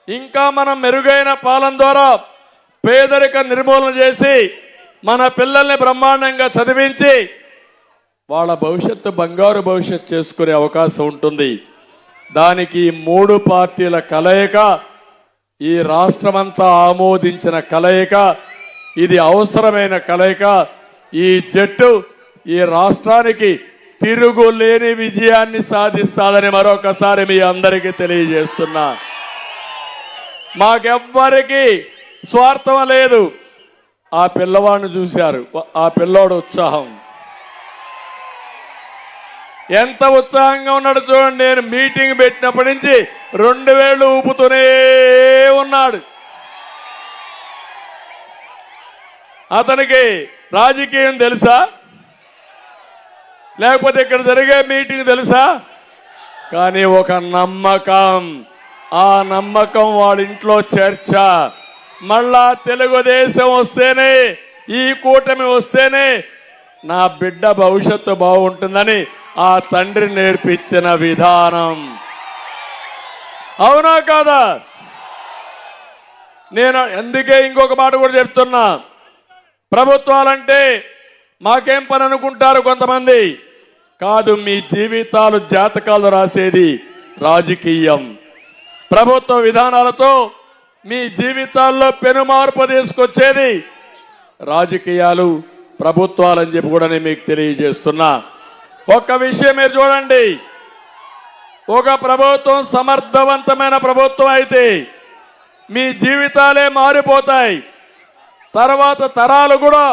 ఇంకా మనం మెరుగైన పాలన ద్వారా పేదరిక నిర్మూలన చేసి మన పిల్లల్ని బ్రహ్మాండంగా చదివించి వాళ్ళ భవిష్యత్తు బంగారు భవిష్యత్తు చేసుకునే అవకాశం ఉంటుంది. దానికి 3 పార్టీల కలయిక, ఈ రాష్ట్రమంతా ఆమోదించిన కలయిక, ఇది అవసరమైన కలయిక. ఈ జట్టు ఈ రాష్ట్రానికి తిరుగులేని విజయాన్ని సాధిస్తాదని మరొకసారి మీ అందరికీ తెలియజేస్తున్నా. మాకెవ్వరికి స్వార్థం లేదు. ఆ పిల్లవాడిని చూశారు, ఆ పిల్లోడు ఉత్సాహం ఎంత ఉత్సాహంగా ఉన్నాడు చూడండి. నేను మీటింగ్ పెట్టినప్పటి నుంచి 2 వేళ్లు ఊపుతూనే ఉన్నాడు. అతనికి రాజకీయం తెలుసా, లేకపోతే ఇక్కడ జరిగే మీటింగ్ తెలుసా? కానీ ఒక నమ్మకం, ఆ నమ్మకం వాళ్ళ ఇంట్లో చర్చ. మళ్ళా తెలుగుదేశం వస్తేనే, ఈ కూటమి వస్తేనే నా బిడ్డ భవిష్యత్తు బాగుంటుందని ఆ తండ్రి నేర్పించిన విధానం. అవునా కాదా? నేను అందుకే ఇంకొక మాట కూడా చెప్తున్నా. ప్రభుత్వాలంటే మాకేం పని అనుకుంటారు కొంతమంది. కాదు, మీ జీవితాలు జాతకాలు రాసేది రాజకీయం. ప్రభుత్వ విధానాలతో మీ జీవితాల్లో పెనుమార్పు తీసుకొచ్చేది రాజకీయాలు, ప్రభుత్వాలని చెప్పి కూడా నేను మీకు తెలియజేస్తున్నా. ఒక్క విషయం మీరు చూడండి, ఒక ప్రభుత్వం సమర్థవంతమైన ప్రభుత్వం అయితే మీ జీవితాలే మారిపోతాయి. తర్వాత తరాలు కూడా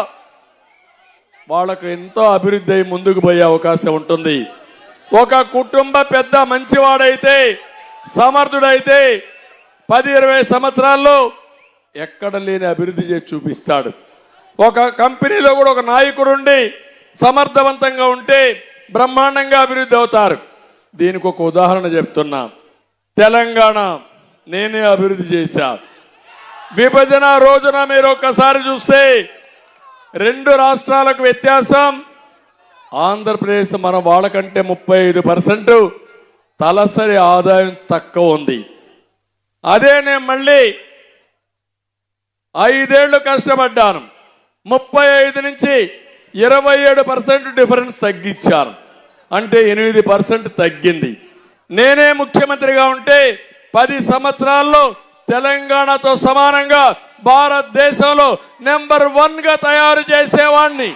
వాళ్ళకు ఎంతో అభివృద్ధి అయి ముందుకు పోయే అవకాశం ఉంటుంది. ఒక కుటుంబ పెద్ద మంచివాడైతే, సమర్థుడైతే 10-20 సంవత్సరాల్లో ఎక్కడ లేని అభివృద్ధి చేసి చూపిస్తాడు. ఒక కంపెనీలో కూడా ఒక నాయకుడు ఉండి సమర్థవంతంగా ఉంటే బ్రహ్మాండంగా అభివృద్ధి అవుతారు. దీనికి ఒక ఉదాహరణ చెప్తున్నా. తెలంగాణ నేనే అభివృద్ధి చేశా. విభజన రోజున మీరు ఒక్కసారి చూస్తే 2 రాష్ట్రాలకు వ్యత్యాసం. ఆంధ్రప్రదేశ్ మన వాళ్ళకంటే 35% తలసరి ఆదాయం తక్కువ ఉంది. అదే నేను మళ్ళీ 5 ఏళ్లు కష్టపడ్డాను. 35 నుంచి 27% డిఫరెన్స్ తగ్గించాను. అంటే 8% తగ్గింది. నేనే ముఖ్యమంత్రిగా ఉంటే 10 సంవత్సరాల్లో తెలంగాణతో సమానంగా భారతదేశంలో నెంబర్ 1గా తయారు చేసేవాణ్ణి.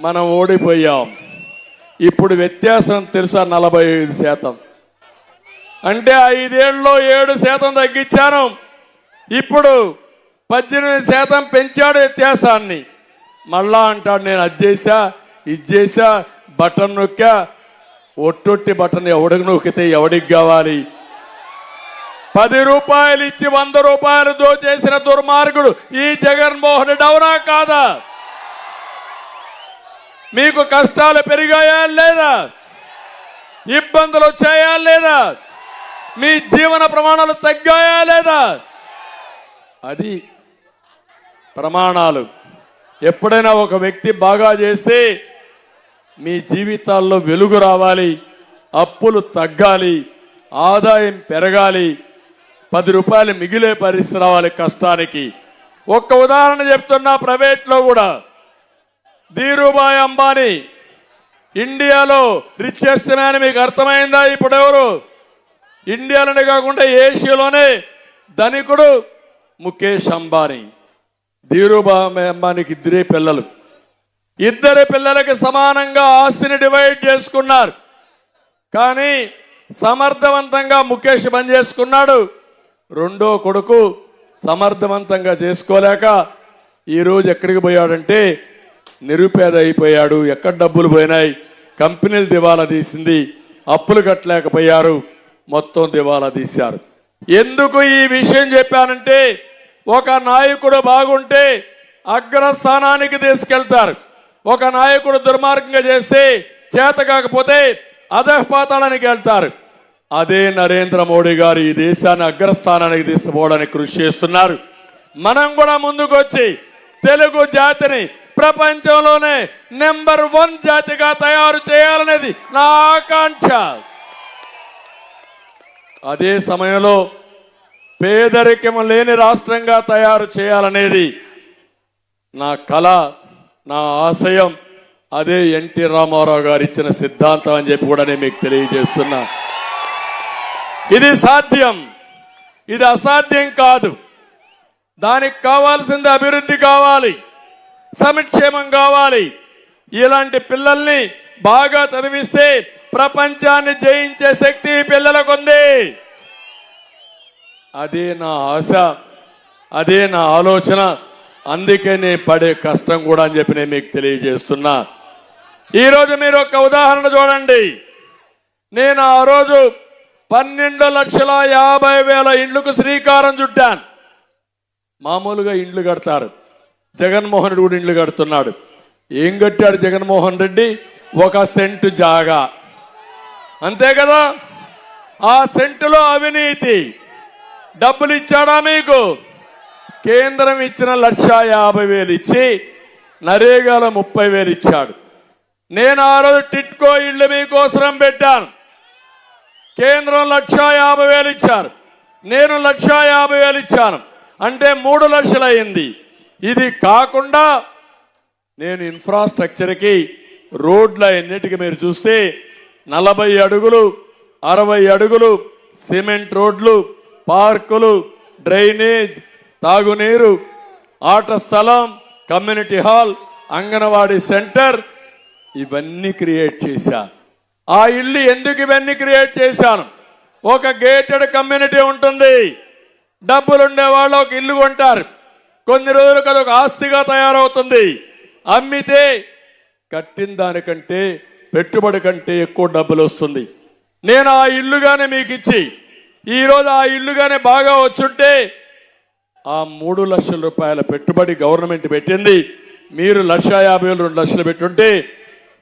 మనం ఓడిపోయాం. ఇప్పుడు వ్యత్యాసం తెలుసా? 45%. అంటే 5 ఏళ్లలో 7% తగ్గించాను. ఇప్పుడు 18% పెంచాడు వ్యత్యాసాన్ని. మళ్ళా అంటాడు నేను అది చేశా, ఇది చేశా, బటన్ నొక్కా. ఒట్టొట్టి బటన్ ఎవడికి నొక్కితే ఎవడికి కావాలి? 10 రూపాయలు ఇచ్చి 100 రూపాయలు దోచేసిన దుర్మార్గుడు ఈ జగన్మోహన్ రెడ్డి. అవునా కాదా? మీకు కష్టాలు పెరిగాయా లేదా? ఇబ్బందులు వచ్చాయా లేదా? మీ జీవన ప్రమాణాలు తగ్గాయా లేదా? అది ప్రమాణాలు. ఎప్పుడైనా ఒక వ్యక్తి బాగా చేస్తే మీ జీవితాల్లో వెలుగు రావాలి, అప్పులు తగ్గాలి, ఆదాయం పెరగాలి, 10 రూపాయలు మిగిలే పరిస్థితి రావాలి కష్టానికి. ఒక్క ఉదాహరణ చెప్తున్నా, ప్రైవేట్లో కూడా ధీరుభాయ్ అంబానీ ఇండియాలో రిచెస్ట్ మ్యాన్. మీకు అర్థమైందా? ఇప్పుడు ఎవరు ఇండియాలోనే కాకుండా ఏషియాలోనే ధనికుడు? ముఖేష్ అంబానీ. ధీరుభాయ్ అంబానీకి 2 పిల్లలు. 2 పిల్లలకి సమానంగా ఆస్తిని డివైడ్ చేసుకున్నారు. కానీ సమర్థవంతంగా ముఖేష్ పని చేసుకున్నాడు. 2వ కొడుకు సమర్థవంతంగా చేసుకోలేక ఈరోజు ఎక్కడికి పోయాడంటే నిరుపేద అయిపోయాడు. ఎక్కడ డబ్బులు పోయినాయి? కంపెనీలు దివాలా తీసింది, అప్పులు కట్టలేకపోయారు, మొత్తం దివాలా తీశారు. ఎందుకు ఈ విషయం చెప్పానంటే, ఒక నాయకుడు బాగుంటే అగ్రస్థానానికి తీసుకెళ్తారు. ఒక నాయకుడు దుర్మార్గంగా చేస్తే, చేత కాకపోతే అధఃపాతాళానికి వెళ్తారు. అదే నరేంద్ర మోడీ గారు ఈ దేశాన్ని అగ్రస్థానానికి తీసుకుపోవడానికి కృషి చేస్తున్నారు. మనం కూడా ముందుకు వచ్చి తెలుగు జాతిని ప్రపంచంలోనే నెంబర్ 1 జాతిగా తయారు చేయాలనేది నా ఆకాంక్ష. అదే సమయంలో పేదరికం లేని రాష్ట్రంగా తయారు చేయాలనేది నా కళ, నా ఆశయం. అదే ఎన్టీ రామారావు గారు ఇచ్చిన సిద్ధాంతం అని చెప్పి కూడా నేను మీకు తెలియజేస్తున్నా. ఇది సాధ్యం, ఇది అసాధ్యం కాదు. దానికి కావాల్సింది అభివృద్ధి కావాలి, సంక్షేమం కావాలి. ఇలాంటి పిల్లల్ని బాగా చదివిస్తే ప్రపంచాన్ని జయించే శక్తి పిల్లలకు ఉంది. అదే నా ఆశ, అదే నా ఆలోచన. అందుకే నేను పడే కష్టం కూడా అని చెప్పి నేను మీకు తెలియజేస్తున్నా. ఈరోజు మీరు ఒక ఉదాహరణ చూడండి. నేను ఆ రోజు 12,50,000 ఇండ్లకు శ్రీకారం చుట్టాను. మామూలుగా ఇండ్లు కడతారు, జగన్మోహన్ రెడ్డి కూడా ఇండ్లు కడుతున్నాడు. ఏం కట్టాడు జగన్మోహన్ రెడ్డి? 1 సెంటు జాగా, అంతే కదా. ఆ సెంటులో అవినీతి. డబ్బులు ఇచ్చాడా మీకు? కేంద్రం ఇచ్చిన 1,50,000 ఇచ్చి నరేగాలో 30,000 ఇచ్చాడు. నేను ఆ రోజు టిట్కో ఇళ్లు మీకోసం పెట్టాను. కేంద్రం 1,50,000 ఇచ్చారు, నేను 1,50,000 ఇచ్చాను. అంటే 3 లక్షలు అయింది. ఇది కాకుండా నేను ఇన్ఫ్రాస్ట్రక్చర్కి, రోడ్ల ఎన్నిటికి మీరు చూస్తే 40 అడుగులు, 60 అడుగులు సిమెంట్ రోడ్లు, పార్కులు, డ్రైనేజ్, తాగునీరు, ఆట స్థలం, కమ్యూనిటీ హాల్, అంగన్వాడీ సెంటర్ ఇవన్నీ క్రియేట్ చేశా. ఆ ఇల్లు ఎందుకు ఇవన్నీ క్రియేట్ చేశాను? ఒక గేటెడ్ కమ్యూనిటీ ఉంటుంది. డబ్బులుండే వాళ్ళు ఒక ఇల్లు కొంటారు, కొన్ని రోజులకు అదొక ఆస్తిగా తయారవుతుంది. అమ్మితే కట్టిన దానికంటే పెట్టుబడి కంటే ఎక్కువ డబ్బులు వస్తుంది. నేను ఆ ఇల్లుగానే మీకు ఇచ్చి ఈరోజు ఆ ఇల్లుగానే బాగా వచ్చుంటే ఆ 3 లక్షల రూపాయల పెట్టుబడి గవర్నమెంట్ పెట్టింది. మీరు 1,50,000, 2 లక్షలు పెట్టుంటే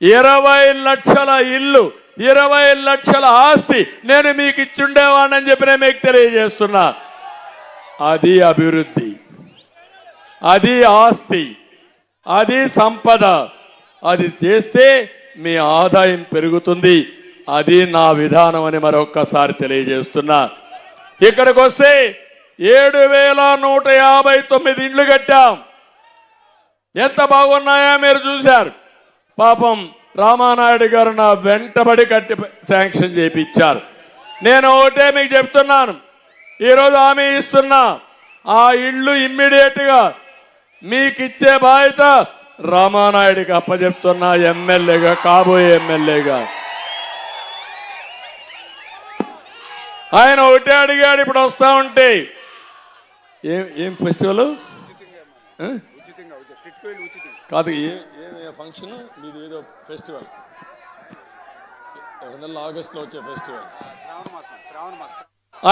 20 లక్షల ఇల్లు, 20 లక్షల ఆస్తి నేను మీకు ఇచ్చుండేవాడిని చెప్పి నేను మీకు తెలియజేస్తున్నా. అది అభివృద్ధి, అది ఆస్తి, అది సంపద. అది చేస్తే మీ ఆదాయం పెరుగుతుంది. అది నా విధానం అని మరొక్కసారి తెలియజేస్తున్నా. ఇక్కడికి వస్తే 7,159 ఇండ్లు కట్టాం. ఎంత బాగున్నాయా మీరు చూశారు. పాపం రామానాయుడు గారు నా వెంటబడి కట్టి శాంక్షన్ చేయించారు. నేను ఒకటే మీకు చెప్తున్నాను, ఈరోజు హామీ ఇస్తున్నా, ఆ ఇళ్ళు ఇమ్మీడియట్ గా మీకు ఇచ్చే బాధ్యత రామానాయుడికి అప్పచెప్తున్నా. ఎమ్మెల్యేగా, కాబోయే ఎమ్మెల్యేగా. ఆయన ఒకటే అడిగాడు, ఇప్పుడు వస్తా ఉంటే ఏం ఫెస్టివల్ కాదు, ఏ ఫంక్షన్ మీది? ఏదో ఫెస్టివల్, ఆగస్టులో వచ్చే ఫెస్టివల్.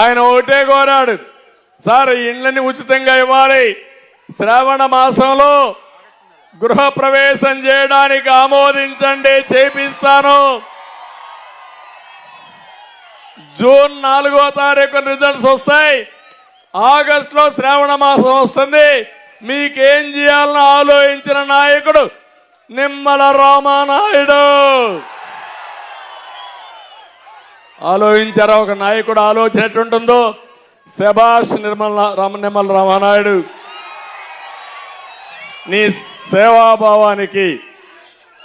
ఆయన ఒకటే కోరాడు, సార్ ఈ ఇండ్లని ఉచితంగా ఇవ్వాలి, శ్రావణ మాసంలో గృహ ప్రవేశం చేయడానికి ఆమోదించండి, చేపిస్తాను. జూన్ 4వ తారీఖు రిజల్ట్స్ వస్తాయి, ఆగస్టులో శ్రావణ మాసం వస్తుంది. మీకేం చేయాలని ఆలోచించిన నాయకుడు నిమ్మల రామానాయుడు. ఆలోచించారా ఒక నాయకుడు ఆలోచన ఎట్టుంటుందో? శభాష్ నిమ్మల రామానాయుడు, నీ సేవాభావానికి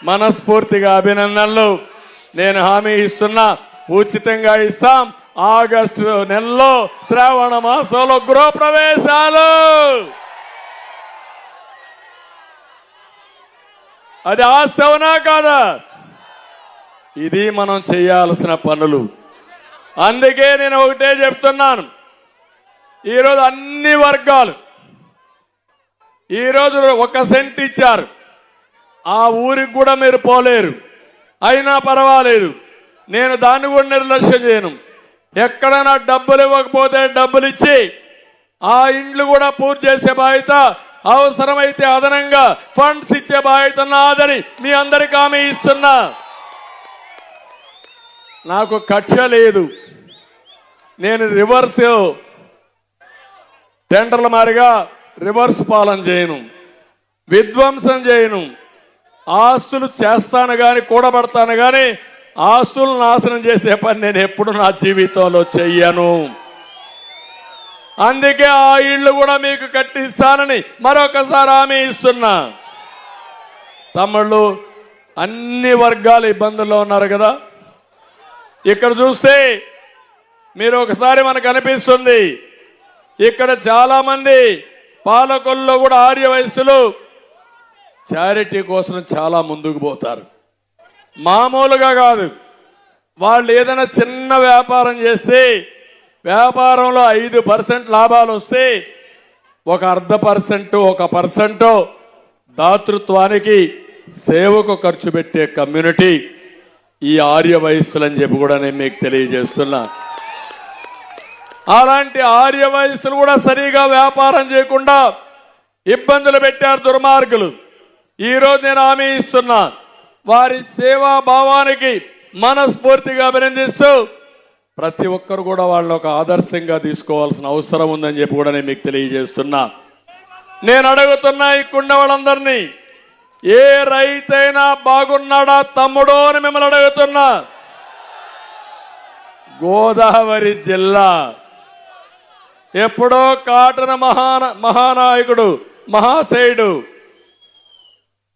మనస్ఫూర్తిగా అభినందనలు. నేను హామీ ఇస్తున్నా, ఉచితంగా ఇస్తాం. ఆగస్టు నెలలో శ్రావణ మాసంలో గృహప్రవేశాలు. అది ఆస్తి అవునా కాదా? ఇది మనం చేయాల్సిన పనులు. అందుకే నేను ఒకటే చెప్తున్నాను, ఈరోజు అన్ని వర్గాలు ఈరోజు 1 సెంట్ ఇచ్చారు. ఆ ఊరికి కూడా మీరు పోలేరు, అయినా పర్వాలేదు, నేను దాన్ని కూడా నిర్లక్ష్యం చేయను. ఎక్కడైనా డబ్బులు ఇవ్వకపోతే డబ్బులు ఇచ్చి ఆ ఇండ్లు కూడా పూర్తి చేసే బాధ్యత, అవసరమైతే అదనంగా ఫండ్స్ ఇచ్చే బాధ్యత నాదని మీ అందరికీ హామీ ఇస్తున్నా. నాకు కక్ష లేదు. నేను రివర్స్ టెండర్ల మారిగా రివర్స్ పాలన చేయను, విధ్వంసం చేయను. ఆస్తులు చేస్తాను కానీ, కూడబడతాను కానీ ఆస్తులు నాశనం చేసే పని నేను ఎప్పుడు నా జీవితంలో చెయ్యను. అందుకే ఆ ఇళ్ళు కూడా మీకు కట్టిస్తానని మరొకసారి హామీ ఇస్తున్నా. తమ్ముళ్ళు, అన్ని వర్గాల ఇబ్బందుల్లో ఉన్నారు కదా. ఇక్కడ చూస్తే మీరు ఒకసారి మనకు అనిపిస్తుంది, ఇక్కడ చాలా మంది పాలకుల్లో కూడా ఆర్య వయస్సులు చారిటీ కోసం చాలా ముందుకు పోతారు. మామూలుగా కాదు, వాళ్ళు ఏదైనా చిన్న వ్యాపారం చేస్తే వ్యాపారంలో 5% లాభాలు వస్తే ఒక 0.5%, 1% దాతృత్వానికి, సేవకు ఖర్చు పెట్టే కమ్యూనిటీ ఈ ఆర్య వయస్సులని చెప్పి కూడా నేను మీకు తెలియజేస్తున్నా. అలాంటి ఆర్య వయస్సులు కూడా సరిగా వ్యాపారం చేయకుండా ఇబ్బందులు పెట్టారు దుర్మార్గులు. ఈరోజు నేను హామీ ఇస్తున్నా, వారి సేవా భావానికి మనస్ఫూర్తిగా అభినందిస్తూ ప్రతి ఒక్కరు కూడా వాళ్ళు ఒక ఆదర్శంగా తీసుకోవాల్సిన అవసరం ఉందని చెప్పి కూడా నేను మీకు తెలియజేస్తున్నా. నేను అడుగుతున్నా ఇక్కడున్న వాళ్ళందరినీ, ఏ రైతైనా బాగున్నాడా తమ్ముడో అని మిమ్మల్ని అడుగుతున్నా. గోదావరి జిల్లా ఎప్పుడో కాటన మహానాయకుడు మహాశయుడు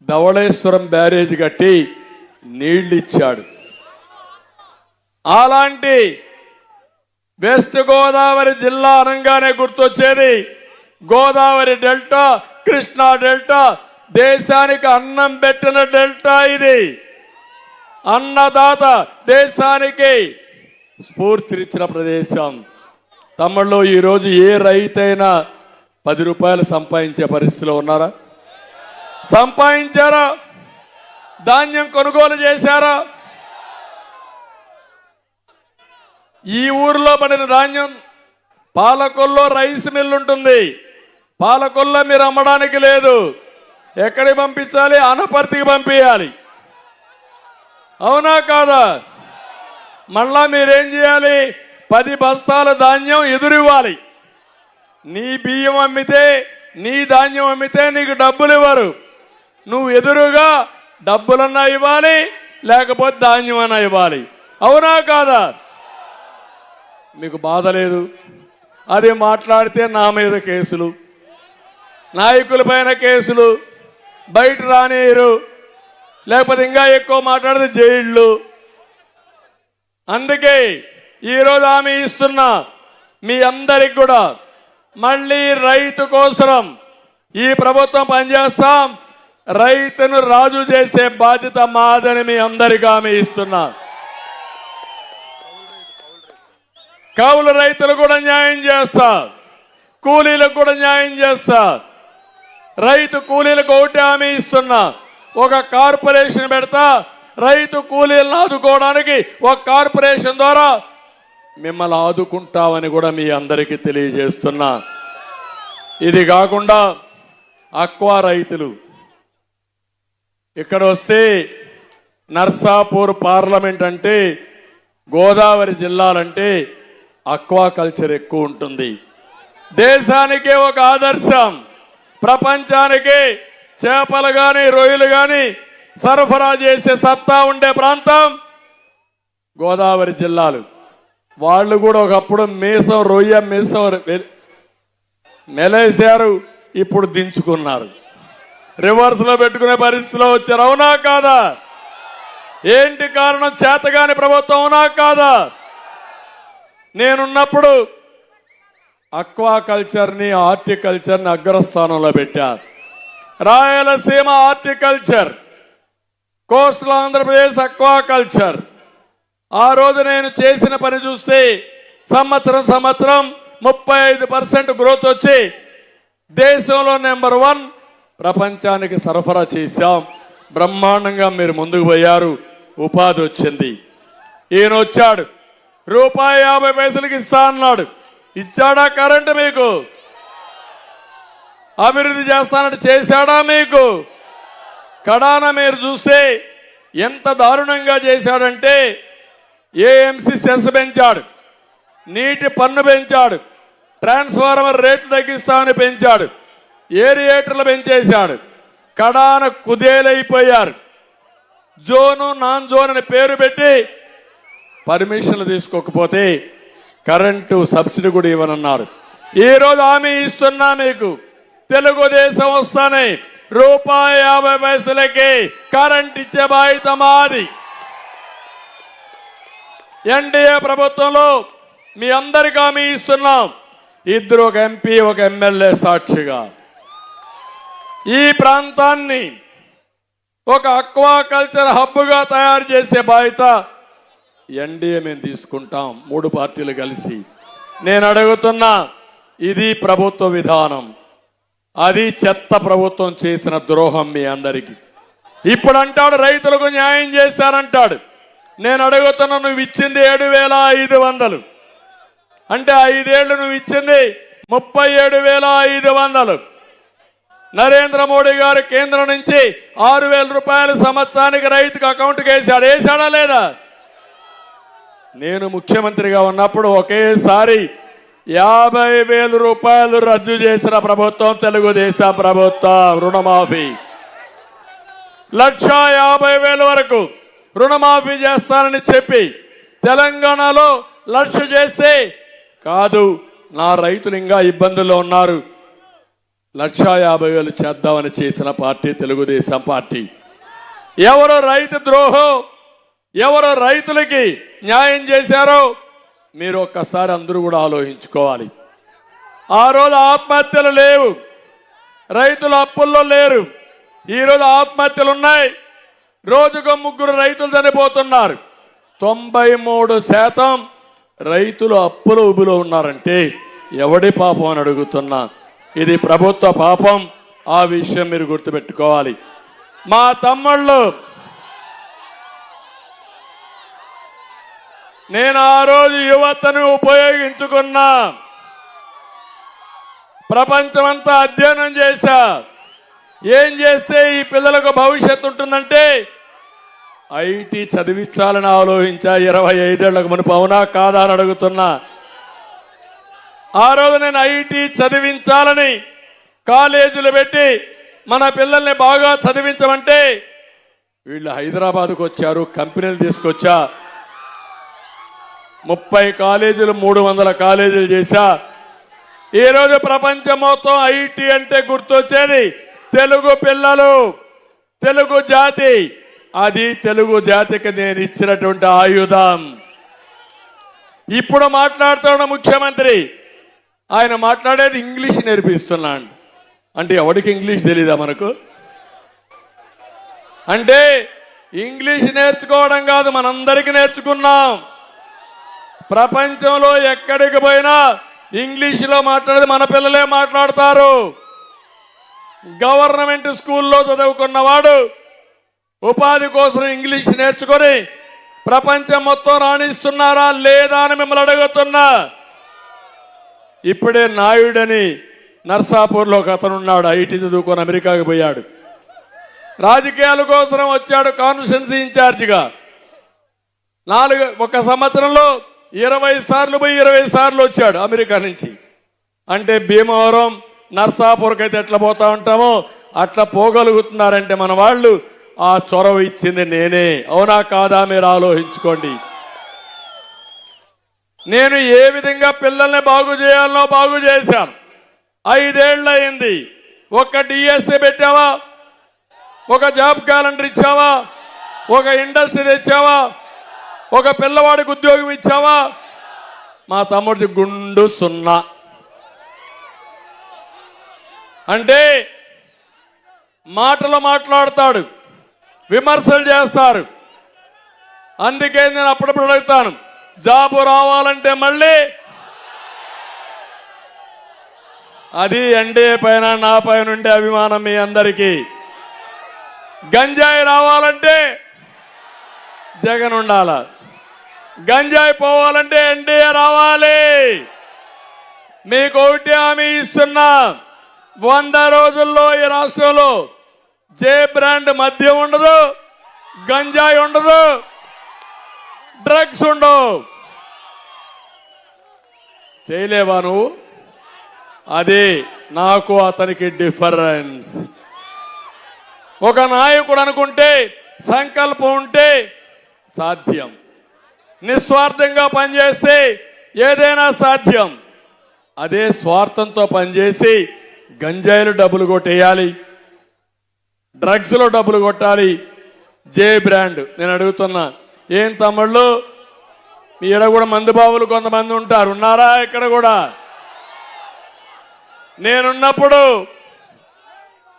ధవళేశ్వరం బ్యారేజ్ కట్టి నీళ్లిచ్చాడు. అలాంటి వెస్ట్ గోదావరి జిల్లా అనగానే గుర్తొచ్చేది గోదావరి డెల్టా, కృష్ణా డెల్టా. దేశానికి అన్నం పెట్టిన డెల్టా ఇది. అన్నదాత దేశానికి స్ఫూర్తినిచ్చిన ప్రదేశం. తమ్ముళ్ళు, ఈరోజు ఏ రైతైనా 10 రూపాయలు సంపాదించే పరిస్థితిలో ఉన్నారా? సంపాదించారా? ధాన్యం కొనుగోలు చేశారా? ఈ ఊర్లో పడిన ధాన్యం పాలకొల్లో రైస్ మిల్ ఉంటుంది. పాలకొల్లో మీరు అమ్మడానికి లేదు. ఎక్కడికి పంపించాలి? అనపర్తికి పంపించాలి. అవునా కాదా? మళ్ళా మీరేం చేయాలి? 10 బస్తాల ధాన్యం ఎదురివ్వాలి. నీ బియ్యం అమ్మితే, నీ ధాన్యం అమ్మితే నీకు డబ్బులు ఇవ్వరు. నువ్వు ఎదురుగా డబ్బులన్నా ఇవ్వాలి, లేకపోతే ధాన్యం అన్నా ఇవ్వాలి. అవునా కాదా? మీకు బాధ లేదు. అది మాట్లాడితే నా మీద కేసులు, నాయకుల పైన కేసులు, బయట రానియరు, లేకపోతే ఇంకా ఎక్కువ మాట్లాడితే జైళ్ళు. అందుకే ఈరోజు హామీ ఇస్తున్నా మీ అందరికి కూడా, మళ్ళీ రైతు కోసం ఈ ప్రభుత్వం పనిచేస్తాం. రైతును రాజు చేసే బాధ్యత మాదని మీ అందరికీ హామీ ఇస్తున్నా. కౌలు రైతులు కూడా న్యాయం చేస్తా, కూలీలకు కూడా న్యాయం చేస్తా. రైతు కూలీలకు ఒకటి హామీ ఇస్తున్నా, ఒక కార్పొరేషన్ పెడతా. రైతు కూలీలను ఆదుకోవడానికి ఒక కార్పొరేషన్ ద్వారా మిమ్మల్ని ఆదుకుంటామని కూడా మీ అందరికీ తెలియజేస్తున్నా. ఇది కాకుండా అక్వా రైతులు ఇక్కడ వస్తే, నర్సాపూర్ పార్లమెంట్ అంటే, గోదావరి జిల్లాలంటే అక్వా కల్చర్ ఎక్కువ ఉంటుంది. దేశానికే ఒక ఆదర్శం. ప్రపంచానికి చేపలు గాని, రొయ్యలు గాని సరఫరా చేసే సత్తా ఉండే ప్రాంతం గోదావరి జిల్లాలు. వాళ్ళు కూడా ఒకప్పుడు మీసం రొయ్య మీసం మెలేశారు, ఇప్పుడు దించుకున్నారు, రివర్స్ లో పెట్టుకునే పరిస్థితిలో వచ్చారు. అవునా కాదా? ఏంటి కారణం? చేతగాని ప్రభుత్వం. అవునా కాదా? నేనున్నప్పుడు అక్వాకల్చర్ని హార్టికల్చర్ని అగ్రస్థానంలో పెట్టారు. Rayalaseema horticulture, coastal Andhra Pradesh aquaculture. ఆ రోజు నేను చేసిన పని చూస్తే సంవత్సరం 35% గ్రోత్ వచ్చి దేశంలో నెంబర్ 1 ప్రపంచానికి సరఫరా చేశాం. బ్రహ్మాండంగా మీరు ముందుకు పోయారు, ఉపాధి వచ్చింది. ఈయన వచ్చాడు, ₹50 ఇస్తా అన్నాడు. ఇచ్చాడా? కరెంటు మీకు అభివృద్ధి చేస్తానంటే చేశాడా? మీకు కడాన మీరు చూస్తే ఎంత దారుణంగా చేశాడంటే ఏఎంసీ సెస్ పెంచాడు, నీటి పన్ను పెంచాడు, ట్రాన్స్ఫార్మర్ రేట్లు తగ్గిస్తామని పెంచాడు, ఏరియేటర్లు పెంచేశాడు. కడాన కుదేలైపోయారు. జోను నాన్ జోన్ అని పేరు పెట్టి పర్మిషన్లు తీసుకోకపోతే కరెంటు సబ్సిడీ కూడా ఇవ్వనన్నారు. ఈ రోజు హామీ ఇస్తున్నా మీకు, తెలుగుదేశం వస్తానే ₹50 కరెంట్ ఇచ్చే బాధ్యత మాది. ఎన్డీఏ ప్రభుత్వంలో మీ అందరికీ హామీ ఇస్తున్నాం. 2 ఒక ఎంపీ ఒక ఎమ్మెల్యే సాక్షిగా ఈ ప్రాంతాన్ని ఒక అక్వాకల్చర్ హబ్గా తయారు చేసే బాధ్యత ఎన్డీఏ మేము తీసుకుంటాం, 3 పార్టీలు కలిసి. నేను అడుగుతున్నా, ఇది ప్రభుత్వ విధానం, అది చెత్త ప్రభుత్వం చేసిన ద్రోహం మీ అందరికీ. ఇప్పుడు అంటాడు రైతులకు న్యాయం చేశారంటాడు. నేను అడుగుతున్నా, నువ్వు ఇచ్చింది 7,500 అంటే 5 ఏళ్లు నువ్వు ఇచ్చింది 37,500. నరేంద్ర మోడీ గారు కేంద్రం నుంచి ₹6,000 సంవత్సరానికి రైతుకు అకౌంట్కి వేశాడా లేదా? నేను ముఖ్యమంత్రిగా ఉన్నప్పుడు ఒకేసారి ₹50,000 రద్దు చేసిన ప్రభుత్వం తెలుగుదేశం ప్రభుత్వం. రుణమాఫీ 1,50,000 వరకు రుణమాఫీ చేస్తానని చెప్పి తెలంగాణలో 1,00,000 చేస్తే కాదు, నా రైతులు ఇంకా ఇబ్బందుల్లో ఉన్నారు, 1,50,000 చేద్దామని చేసిన పార్టీ తెలుగుదేశం పార్టీ. ఎవరు రైతు ద్రోహం, ఎవరు రైతులకి న్యాయం చేశారో మీరు ఒక్కసారి అందరూ కూడా ఆలోచించుకోవాలి. ఆ రోజు ఆత్మహత్యలు లేవు, రైతులు అప్పుల్లో లేరు. ఈరోజు ఆత్మహత్యలు ఉన్నాయి, రోజుకు 3 రైతులు చనిపోతున్నారు. 93% రైతులు అప్పుల ఊబిలో ఉన్నారంటే ఎవడి పాపం అని అడుగుతున్నా. ఇది ప్రభుత్వ పాపం, ఆ విషయం మీరు గుర్తుపెట్టుకోవాలి. మా తమ్ముళ్ళు, నేను ఆ రోజు యువతను ఉపయోగించుకున్నా, ప్రపంచమంతా అధ్యయనం చేశా. ఏం చేస్తే ఈ పిల్లలకు భవిష్యత్తు ఉంటుందంటే ఐటీ చదివించాలని ఆలోచించా 25 ఏళ్లకు మునుపు. అవునా కాదా అని అడుగుతున్నా. ఆ రోజు నేను ఐటీ చదివించాలని కాలేజీలు పెట్టి మన పిల్లల్ని బాగా చదివించమంటే వీళ్ళు హైదరాబాద్కు వచ్చారు, కంపెనీలు తీసుకొచ్చా, 30 కాలేజీలు 300 కాలేజీలు చేశా. ఈరోజు ప్రపంచం మొత్తం ఐటీ అంటే గుర్తొచ్చేది తెలుగు పిల్లలు, తెలుగు జాతి. అది తెలుగు జాతికి నేను ఇచ్చినటువంటి ఆయుధం. ఇప్పుడు మాట్లాడుతున్న ముఖ్యమంత్రి, ఆయన మాట్లాడేది ఇంగ్లీష్ నేర్పిస్తున్నాడు. అంటే ఎవరికి ఇంగ్లీష్ తెలీదా మనకు? అంటే ఇంగ్లీష్ నేర్చుకోవడం కాదు, మనందరికీ నేర్చుకున్నాం. ప్రపంచంలో ఎక్కడికి పోయినా ఇంగ్లీష్లో మాట్లాడేది మన పిల్లలే మాట్లాడతారు. గవర్నమెంట్ స్కూల్లో చదువుకున్నవాడు ఉపాధి కోసం ఇంగ్లీష్ నేర్చుకొని ప్రపంచం మొత్తం రాణిస్తున్నారా లేదా అని మిమ్మల్ని అడుగుతున్నా. ఇప్పుడే నాయుడని నర్సాపూర్లో ఒక అతను ఉన్నాడు, ఐటీ చదువుకొని అమెరికాకి పోయాడు. రాజకీయాల కోసం వచ్చాడు కాన్స్టిట్యున్సీ ఇన్ఛార్జిగా. ఒక సంవత్సరంలో 20 సార్లు పోయి 20 సార్లు వచ్చాడు అమెరికా నుంచి. అంటే భీమవరం నర్సాపూర్కి అయితే ఎట్లా పోతా ఉంటామో అట్లా పోగలుగుతున్నారంటే మన వాళ్ళు. ఆ చొరవ ఇచ్చింది నేనే. అవునా కాదా మీరు ఆలోచించుకోండి. నేను ఏ విధంగా పిల్లల్ని బాగు చేయాలనో బాగు చేశాను. 5 ఏళ్ళు అయింది. ఒక డిఎస్ఏ పెట్టావా? ఒక జాబ్ క్యాలెండర్ ఇచ్చావా? ఒక ఇండస్ట్రీ తెచ్చావా? ఒక పిల్లవాడికి ఉద్యోగం ఇచ్చావా? మా తమ్ముడికి గుండు 0. అంటే మాటలు మాట్లాడతాడు, విమర్శలు చేస్తారు. అందుకే నేను అప్పుడప్పుడు అడుగుతాను, జాబు రావాలంటే మళ్ళీ అది ఎన్డీఏ పైన నా పైన ఉండే అభిమానం మీ అందరికీ. గంజాయి రావాలంటే జగన్ ఉండాల, గంజాయి పోవాలంటే ఎన్డీఏ రావాలి. మీకు ఒకటి హామీ ఇస్తున్నా, 100 రోజుల్లో ఈ రాష్ట్రంలో జే బ్రాండ్ మద్యం ఉండదు, గంజాయి ఉండదు, డ్రగ్స్ ఉండవు. చేయలేవా నువ్వు? అది నాకు అతనికి డిఫరెన్స్. ఒక నాయకుడు అనుకుంటే, సంకల్పం ఉంటే సాధ్యం. నిస్వార్థంగా పనిచేస్తే ఏదైనా సాధ్యం. అదే స్వార్థంతో పనిచేసి గంజాయిలు డబ్బులు కొట్టేయాలి, డ్రగ్స్లో డబ్బులు కొట్టాలి. జే బ్రాండ్ నేను అడుగుతున్నా, ఏం తమ్ముళ్ళు మీ ఈడ కూడా మందుబాబులు కొంతమంది ఉంటారు, ఉన్నారా? ఇక్కడ కూడా నేనున్నప్పుడు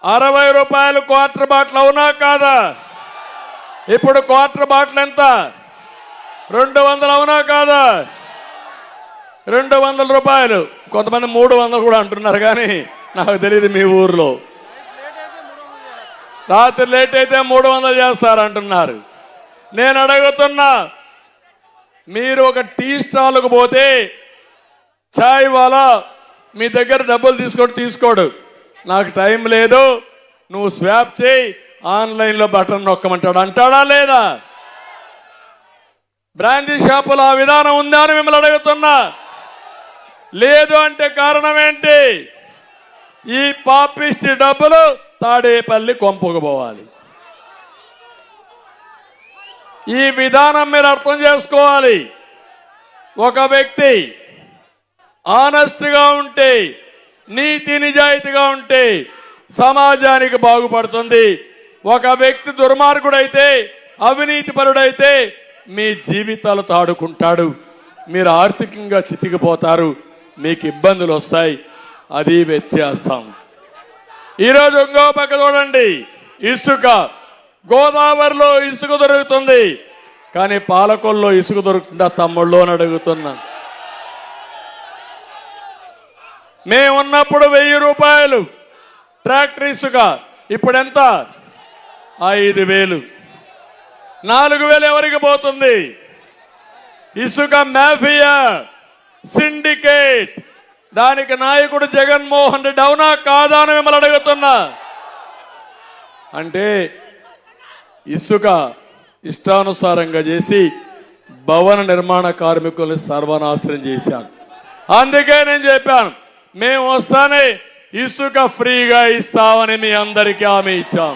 60 రూపాయలు క్వార్టర్ బాటిల్ అవునా కాదా? ఇప్పుడు క్వార్టర్ బాటిల్ ఎంత? 200 అవునా కాదా? 200 రూపాయలు. కొంతమంది 300 కూడా అంటున్నారు, కానీ నాకు తెలియదు మీ ఊర్లో. రాత్రి లేట్ అయితే 300 చేస్తారంటున్నారు. నేను అడుగుతున్నా, మీరు ఒక టీ స్టాల్కు పోతే చాయ్ వాలా మీ దగ్గర డబ్బులు తీసుకోడు. నాకు టైం లేదు, నువ్వు స్వాప్ చేయి, ఆన్లైన్లో బటన్ నొక్కమంటాడు. అంటాడా లేదా? బ్రాండీ షాపులో ఆ విధానం ఉందా అని మిమ్మల్ని అడుగుతున్నా. లేదు అంటే కారణం ఏంటి? ఈ పాపిష్టి డబ్బులు తాడేపల్లి కొంపకు పోవాలి. ఈ విధానం మీరు అర్థం చేసుకోవాలి. ఒక వ్యక్తి ఆనెస్ట్గా ఉంటే, నీతి నిజాయితీగా ఉంటే సమాజానికి బాగుపడుతుంది. ఒక వ్యక్తి దుర్మార్గుడైతే, అవినీతిపరుడైతే మీ జీవితాలు తాడుకుంటాడు, మీరు ఆర్థికంగా చితికిపోతారు, మీకు ఇబ్బందులు వస్తాయి. అది వ్యత్యాసం. ఈరోజు ఇంకో పక్క చూడండి, ఇసుక. గోదావరిలో ఇసుక దొరుకుతుంది, కానీ పాలకొల్లో ఇసుక దొరుకుతుందా తమ్ముళ్ళు అని అడుగుతున్నా. మేమున్నప్పుడు 1000 రూపాయలు ట్రాక్టర్ ఇసుక, ఇప్పుడు ఎంత? 5000. 4000 ఎవరికి పోతుంది? ఇసుక మాఫియా, సిండికేట్. దానికి నాయకుడు జగన్మోహన్ రెడ్డి. అవునా కాదా అని మిమ్మల్ని అడుగుతున్నా. అంటే ఇసుక ఇష్టానుసారంగా చేసి భవన నిర్మాణ కార్మికుల్ని సర్వనాశనం చేశాను. అందుకే నేను చెప్పాను, మేము వస్తానే ఇసుక ఫ్రీగా ఇస్తామని మీ అందరికీ హామీ ఇచ్చాం.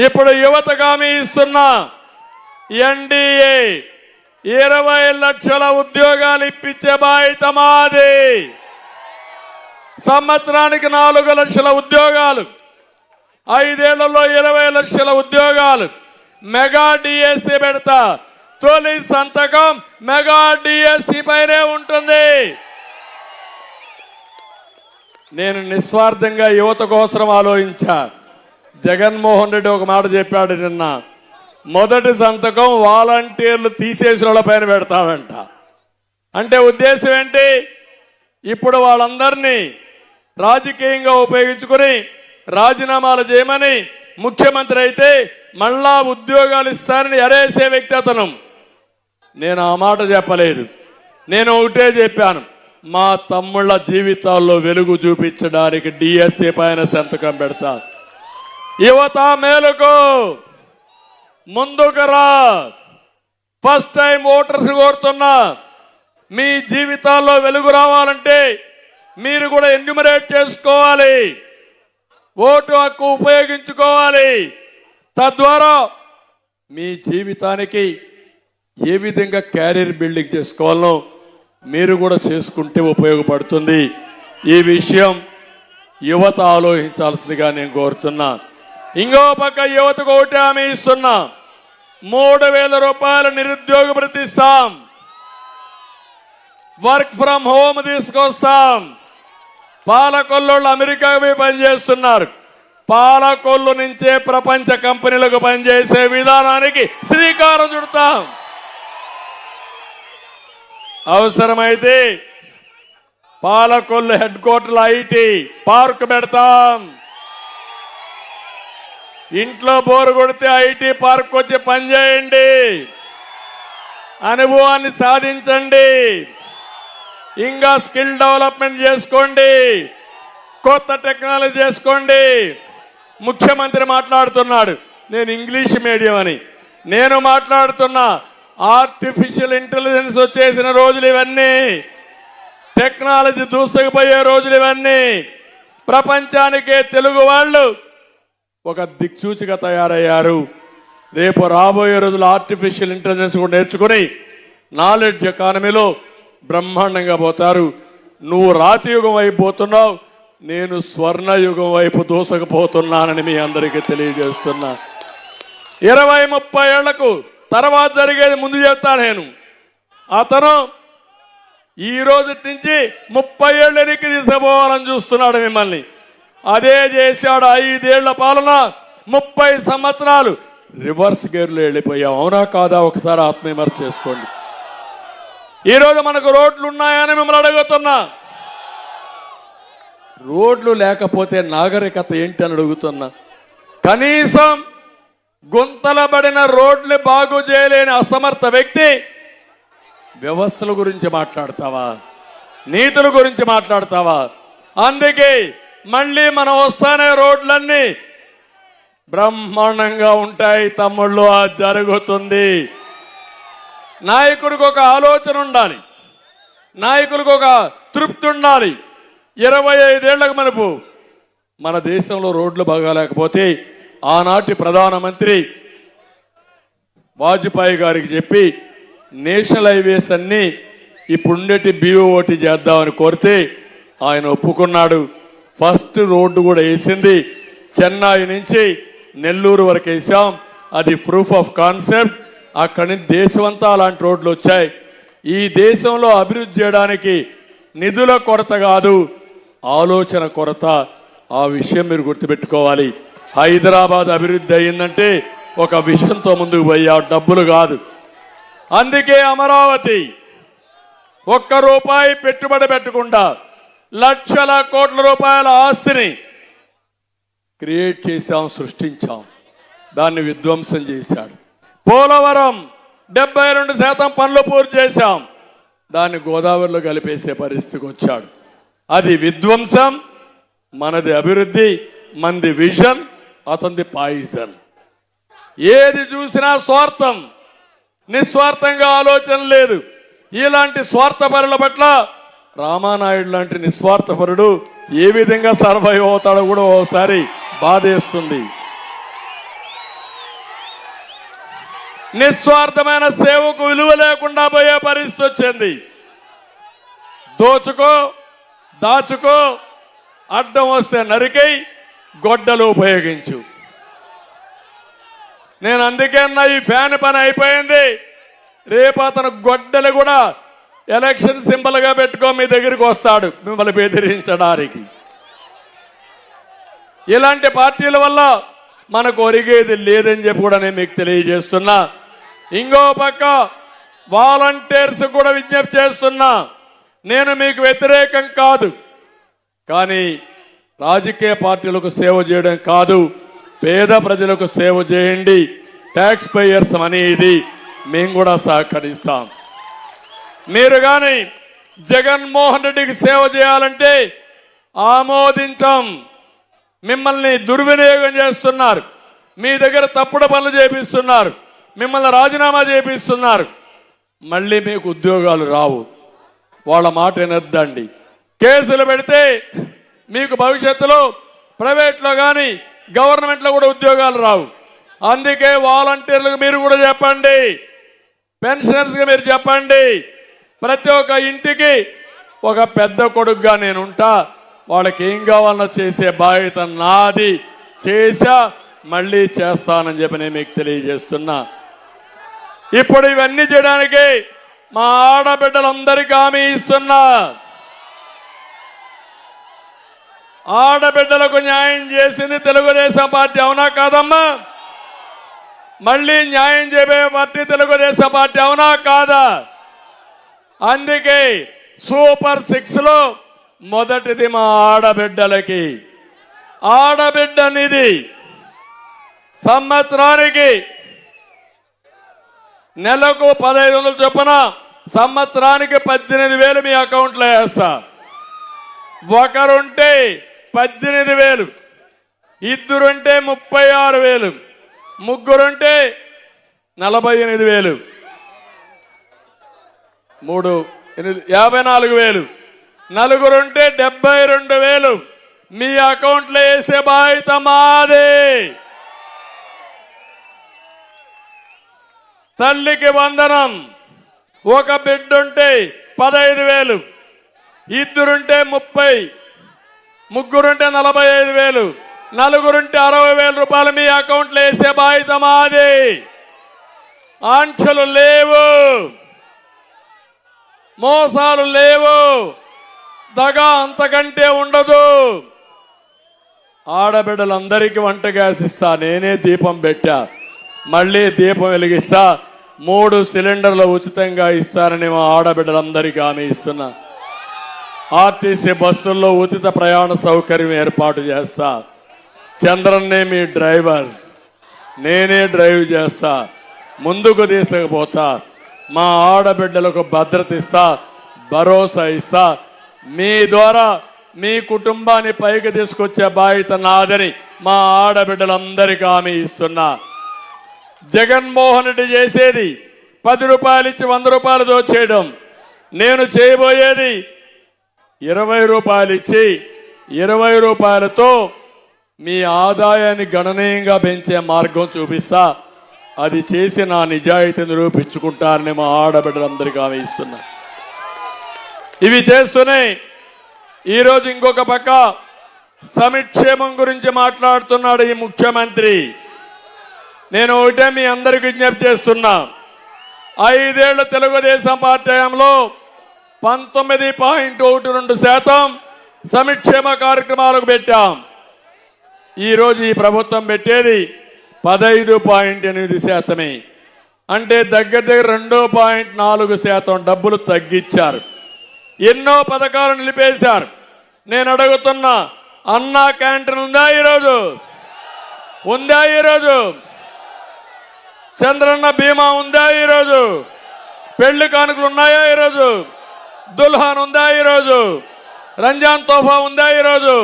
ఇప్పుడు యువతకు హామీ ఇస్తున్నా, ఎన్డీఏ 20 లక్షల ఉద్యోగాలు ఇప్పించే బాధ్యత మాది. సంవత్సరానికి 4 లక్షల ఉద్యోగాలు, 5 ఏళ్లలో 20 లక్షల ఉద్యోగాలు. మెగా డిఎస్సి పెడతా. తొలి సంతకం మెగా డిఎస్సి పైనే ఉంటుంది. నేను నిస్వార్థంగా యువత కోసం ఆలోచించా. జగన్మోహన్ రెడ్డి ఒక మాట చెప్పాడు నిన్న, మొదటి సంతకం వాలంటీర్లు తీసేసిన వాళ్ళ పైన పెడతాడంట. అంటే ఉద్దేశం ఏంటి? ఇప్పుడు వాళ్ళందరినీ రాజకీయంగా ఉపయోగించుకుని రాజీనామాలు చేయమని, ముఖ్యమంత్రి అయితే మళ్ళా ఉద్యోగాలు ఇస్తారని ఎరేసే వ్యక్తి అతను. నేను ఆ మాట చెప్పలేదు. నేను ఒకటే చెప్పాను, మా తమ్ముళ్ళ జీవితాల్లో వెలుగు చూపించడానికి డిఎస్సి పైన సంతకం పెడతా. యువత మేలుకు, ముందుకు రా. ఫస్ట్ టైం ఓటర్స్ కోరుతున్నా, మీ జీవితాల్లో వెలుగు రావాలంటే మీరు కూడా ఎన్యూమరేట్ చేసుకోవాలి, ఓటు హక్కు ఉపయోగించుకోవాలి. తద్వారా మీ జీవితానికి ఏ విధంగా క్యారియర్ బిల్డింగ్ చేసుకోవాలో మీరు కూడా చేసుకుంటే ఉపయోగపడుతుంది. ఈ విషయం యువత ఆలోచించాల్సిందిగా నేను కోరుతున్నా. ఇంకో పక్క యువతకు ఒకటి హామీ ఇస్తున్నా, 3,000 రూపాయలు నిరుద్యోగ భృతి ఇస్తాం, వర్క్ ఫ్రం హోమ్ తీసుకొస్తాం. పాలకొల్లోళ్ళు అమెరికాకు పోయి పనిచేస్తున్నారు, పాలకొల్లు నుంచే ప్రపంచ కంపెనీలకు పనిచేసే విధానానికి శ్రీకారం చుడతాం. అవసరమైతే Palakollu head quarter IT park పెడతాం. ఇంట్లో బోరు కొడితే ఐటీ పార్క్ వచ్చి పనిచేయండి, అనుభవాన్ని సాధించండి, ఇంకా స్కిల్ డెవలప్మెంట్ చేసుకోండి, కొత్త టెక్నాలజీ చేసుకోండి. ముఖ్యమంత్రి మాట్లాడుతున్నాడు నేను ఇంగ్లీష్ మీడియం అని, నేను మాట్లాడుతున్నా ఆర్టిఫిషియల్ ఇంటెలిజెన్స్ వచ్చేసిన రోజులు ఇవన్నీ, టెక్నాలజీ దూసుకుపోయే రోజులు ఇవన్నీ. ప్రపంచానికే తెలుగు వాళ్ళు ఒక దిక్సూచిగా తయారయ్యారు. రేపు రాబోయే రోజులు ఆర్టిఫిషియల్ ఇంటెలిజెన్స్ కూడా నేర్చుకుని నాలెడ్జ్ ఎకానమీలో బ్రహ్మాండంగా పోతారు. నువ్వు రాతి యుగం వైపు పోతున్నావు, నేను స్వర్ణయుగం వైపు దూసకపోతున్నానని మీ అందరికీ తెలియజేస్తున్నా. 20-30 ఏళ్లకు తర్వాత జరిగేది ముందు చెప్తా నేను. అతను ఈ రోజు నుంచి 30 ఏళ్ళు వెనక్కి తీసుకుపోవాలని చూస్తున్నాడు మిమ్మల్ని. అదే చేశాడు 5 ఏళ్ల పాలన, 30 సంవత్సరాలు రివర్స్ గేర్లో వెళ్ళిపోయాం. అవునా కాదా? ఒకసారి ఆత్మవిమర్శ చేసుకోండి. ఈరోజు మనకు రోడ్లు ఉన్నాయని మిమ్మల్ని అడుగుతున్నా. రోడ్లు లేకపోతే నాగరికత ఏంటి అని అడుగుతున్నా. కనీసం గుంతలబడిన రోడ్లు బాగు చేయలేని అసమర్థ వ్యక్తి వ్యవస్థల గురించి మాట్లాడతావా? నీతుల గురించి మాట్లాడతావా? అందుకే మళ్ళీ మనం వస్తానే రోడ్లన్నీ బ్రహ్మాండంగా ఉంటాయి తమ్ముళ్ళు. అది జరుగుతుంది. నాయకుడికి ఒక ఆలోచన ఉండాలి, నాయకులకు ఒక తృప్తి ఉండాలి. 25 ఏళ్లకు మనపు మన దేశంలో రోడ్లు బాగాలేకపోతే ఆనాటి ప్రధానమంత్రి వాజ్పేయి గారికి చెప్పి నేషనల్ హైవేస్ అన్ని ఇప్పుడుండేటి BOT చేద్దామని కోరితే ఆయన ఒప్పుకున్నాడు. ఫస్ట్ రోడ్డు కూడా వేసింది, చెన్నై నుంచి నెల్లూరు వరకు వేసాం. అది ప్రూఫ్ ఆఫ్ కాన్సెప్ట్. అక్కడి నుంచి దేశమంతా అలాంటి రోడ్లు వచ్చాయి. ఈ దేశంలో అభివృద్ధి చేయడానికి నిధుల కొరత కాదు, ఆలోచన కొరత. ఆ విషయం మీరు గుర్తుపెట్టుకోవాలి. హైదరాబాద్ అభివృద్ధి అయిందంటే ఒక విషయంతో ముందుకు పోయా, డబ్బులు కాదు. అందుకే అమరావతి ₹1 పెట్టుబడి పెట్టకుండా లక్షల కోట్ల రూపాయల ఆస్తిని క్రియేట్ చేశాం, సృష్టించాం. దాన్ని విధ్వంసం చేశాడు. పోలవరం 72% పనులు పూర్తి చేశాం, దాన్ని గోదావరిలో కలిపేసే పరిస్థితికి వచ్చాడు. అది విధ్వంసం, మనది అభివృద్ధి, మనది విజన్, అతనిది పాయిజన్. ఏది చూసినా స్వార్థం, నిస్వార్థంగా ఆలోచన లేదు. ఇలాంటి స్వార్థపరుల పట్ల రామానాయుడు లాంటి నిస్వార్థపరుడు ఏ విధంగా సర్వైవ్ అవుతాడో కూడా ఓసారి బాధేస్తుంది. నిస్వార్థమైన సేవకు విలువ లేకుండా పోయే పరిస్థితి వచ్చింది. దోచుకో, దాచుకో, అడ్డం వస్తే నరికై, గొడ్డలు ఉపయోగించు. నేను అందుకే అన్నా ఈ ఫ్యాన్ పని అయిపోయింది. రేపు అతను గొడ్డలు కూడా ఎలక్షన్ సింబల్ గా పెట్టుకో మీ దగ్గరికి వస్తాడు మిమ్మల్ని బెదిరించడానికి. ఇలాంటి పార్టీల వల్ల మనకు ఒరిగేది లేదని చెప్పి కూడా నేను మీకు తెలియజేస్తున్నా. ఇంకో పక్క వాలంటీర్స్ కూడా విజ్ఞప్తి చేస్తున్నా. నేను మీకు వ్యతిరేకం కాదు, కానీ రాజకీయ పార్టీలకు సేవ చేయడం కాదు, పేద ప్రజలకు సేవ చేయండి. ట్యాక్స్ పేయర్స్ మనీ ఇది, మేము కూడా సహకరిస్తాం. మీరు కానీ జగన్మోహన్ రెడ్డికి సేవ చేయాలంటే ఆమోదించాం. మిమ్మల్ని దుర్వినియోగం చేస్తున్నారు, మీ దగ్గర తప్పుడు పనులు చేపిస్తున్నారు, మిమ్మల్ని రాజీనామా చేపిస్తున్నారు. మళ్ళీ మీకు ఉద్యోగాలు రావు. వాళ్ళ మాట వినొద్దండి. కేసులు పెడితే మీకు భవిష్యత్తులో ప్రైవేట్లో కానీ గవర్నమెంట్లో కూడా ఉద్యోగాలు రావు. అందుకే వాలంటీర్లకు మీరు కూడా చెప్పండి, పెన్షనర్స్ గా మీరు చెప్పండి, ప్రతి ఒక్క ఇంటికి ఒక పెద్ద కొడుకుగా నేనుంటా, వాళ్ళకి ఏం కావాలన్నా చేసే బాధ్యత నాది, చేశా మళ్ళీ చేస్తానని చెప్పి నేను మీకు తెలియజేస్తున్నా. ఇప్పుడు ఇవన్నీ చేయడానికి మా ఆడబిడ్డలందరికీ హామీ ఇస్తున్నా. ఆడబిడ్డలకు న్యాయం చేసింది తెలుగుదేశం పార్టీ, అవునా కాదమ్మా? మళ్ళీ న్యాయం చేయబోయే పార్టీ తెలుగుదేశం పార్టీ, అవునా కాదా? అందుకే సూపర్ 6 లో మొదటిది మా ఆడబిడ్డలకి. ఆడబిడ్డ నిధి సంవత్సరానికి నెలకు 1500 చొప్పున సంవత్సరానికి 18,000 మీ అకౌంట్లో వేస్తా. ఒకరుంటే 18,000, ఇద్దరుంటే 36,000, ముగ్గురుంటే 48,000, 3 54,000, నలుగురుంటే 72,000 మీ అకౌంట్లో వేసే బాధ్యత మాదే. తల్లికి వందనం, ఒక బిడ్డుంటే 15,000, ఇద్దరుంటే 30, ముగ్గురుంటే 45,000, నలుగురుంటే 60,000 రూపాయలు మీ అకౌంట్లో వేసే బాధ్యత మాది. ఆంక్షలు లేవు, మోసాలు లేవు, దగా అంతకంటే ఉండదు. ఆడబిడ్డలందరికీ వంట గ్యాస్ ఇస్తా, నేనే దీపం పెట్టా, మళ్ళీ దీపం వెలిగిస్తా, 3 సిలిండర్లు ఉచితంగా ఇస్తానని మా ఆడబిడ్డలందరికీ హామీ ఇస్తున్నా. ఆర్టీసీ బస్సుల్లో ఉచిత ప్రయాణ సౌకర్యం ఏర్పాటు చేస్తా. చంద్రన్నే మీ డ్రైవర్, నేనే డ్రైవ్ చేస్తా, ముందుకు తీసుకుపోతా. మా ఆడబిడ్డలకు భద్రత ఇస్తా, భరోసా ఇస్తా. మీ ద్వారా మీ కుటుంబాన్ని పైకి తీసుకొచ్చే బాధ్యత నాదని మా ఆడబిడ్డలందరికీ హామీ ఇస్తున్నా. జగన్మోహన్ రెడ్డి చేసేది 10 రూపాయలు ఇచ్చి 100 రూపాయలు దోచేయడం. నేను చేయబోయేది 20 రూపాయలు ఇచ్చి 20 రూపాయలతో మీ ఆదాయాన్ని గణనీయంగా పెంచే మార్గం చూపిస్తా. అది చేసి నా నిజాయితీని నిరూపించుకుంటారని మా ఆడబిడ్డలందరికీ హామీ ఇస్తున్నా. ఇవి చేస్తూనే ఈరోజు ఇంకొక పక్క సంక్షేమం గురించి మాట్లాడుతున్నాడు ఈ ముఖ్యమంత్రి. నేను ఒకటే మీ అందరికి విజ్ఞప్తి చేస్తున్నా. 5 ఏళ్ల తెలుగుదేశం పార్టీ హయాంలో 19.12% సంక్షేమ కార్యక్రమాలకు పెట్టాం. ఈరోజు ఈ ప్రభుత్వం పెట్టేది 15.8%. అంటే దగ్గర 2.4% డబ్బులు తగ్గించారు. ఎన్నో పథకాలు నిలిపేశారు. నేను అడుగుతున్నా, అన్నా క్యాంటీన్ ఉందా ఈరోజు? ఉందా ఈరోజు? చంద్రన్న బీమా ఉందా ఈరోజు? పెళ్లి కానుకలు ఉన్నాయా ఈరోజు? దుల్హాన్ ఉందా ఈరోజు? రంజాన్ తోఫా ఉందా ఈరోజు?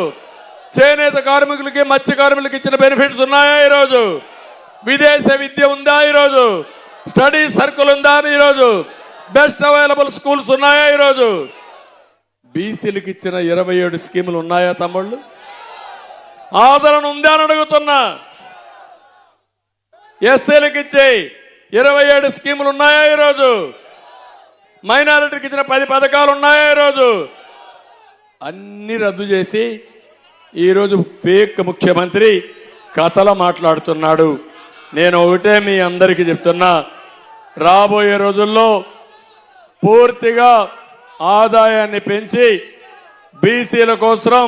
చేనేత కార్మికులకి మత్స్య కార్మికులకి ఇచ్చిన బెనిఫిట్స్ ఉన్నాయా ఈరోజు? విదేశ విద్య ఉందా ఈరోజు? స్టడీ సర్కిల్ ఉందా ఈరోజు? బెస్ట్ అవైలబుల్ స్కూల్స్ ఉన్నాయా ఈరోజు? బీసీలకు ఇచ్చిన 27 స్కీములు ఉన్నాయా తమ్ముళ్ళు? ఆదరణ ఉందా అని అడుగుతున్నా. ఎస్సీలకు ఇచ్చే 27 స్కీములు ఉన్నాయా ఈరోజు? మైనారిటీకి ఇచ్చిన 10 పథకాలు ఉన్నాయా ఈరోజు? అన్ని రద్దు చేసి ఈరోజు ఫేక్ ముఖ్యమంత్రి కథలు మాట్లాడుతున్నాడు. నేను ఒకటే మీ అందరికీ చెప్తున్నా, రాబోయే రోజుల్లో పూర్తిగా ఆదాయాన్ని పెంచి బీసీల కోసం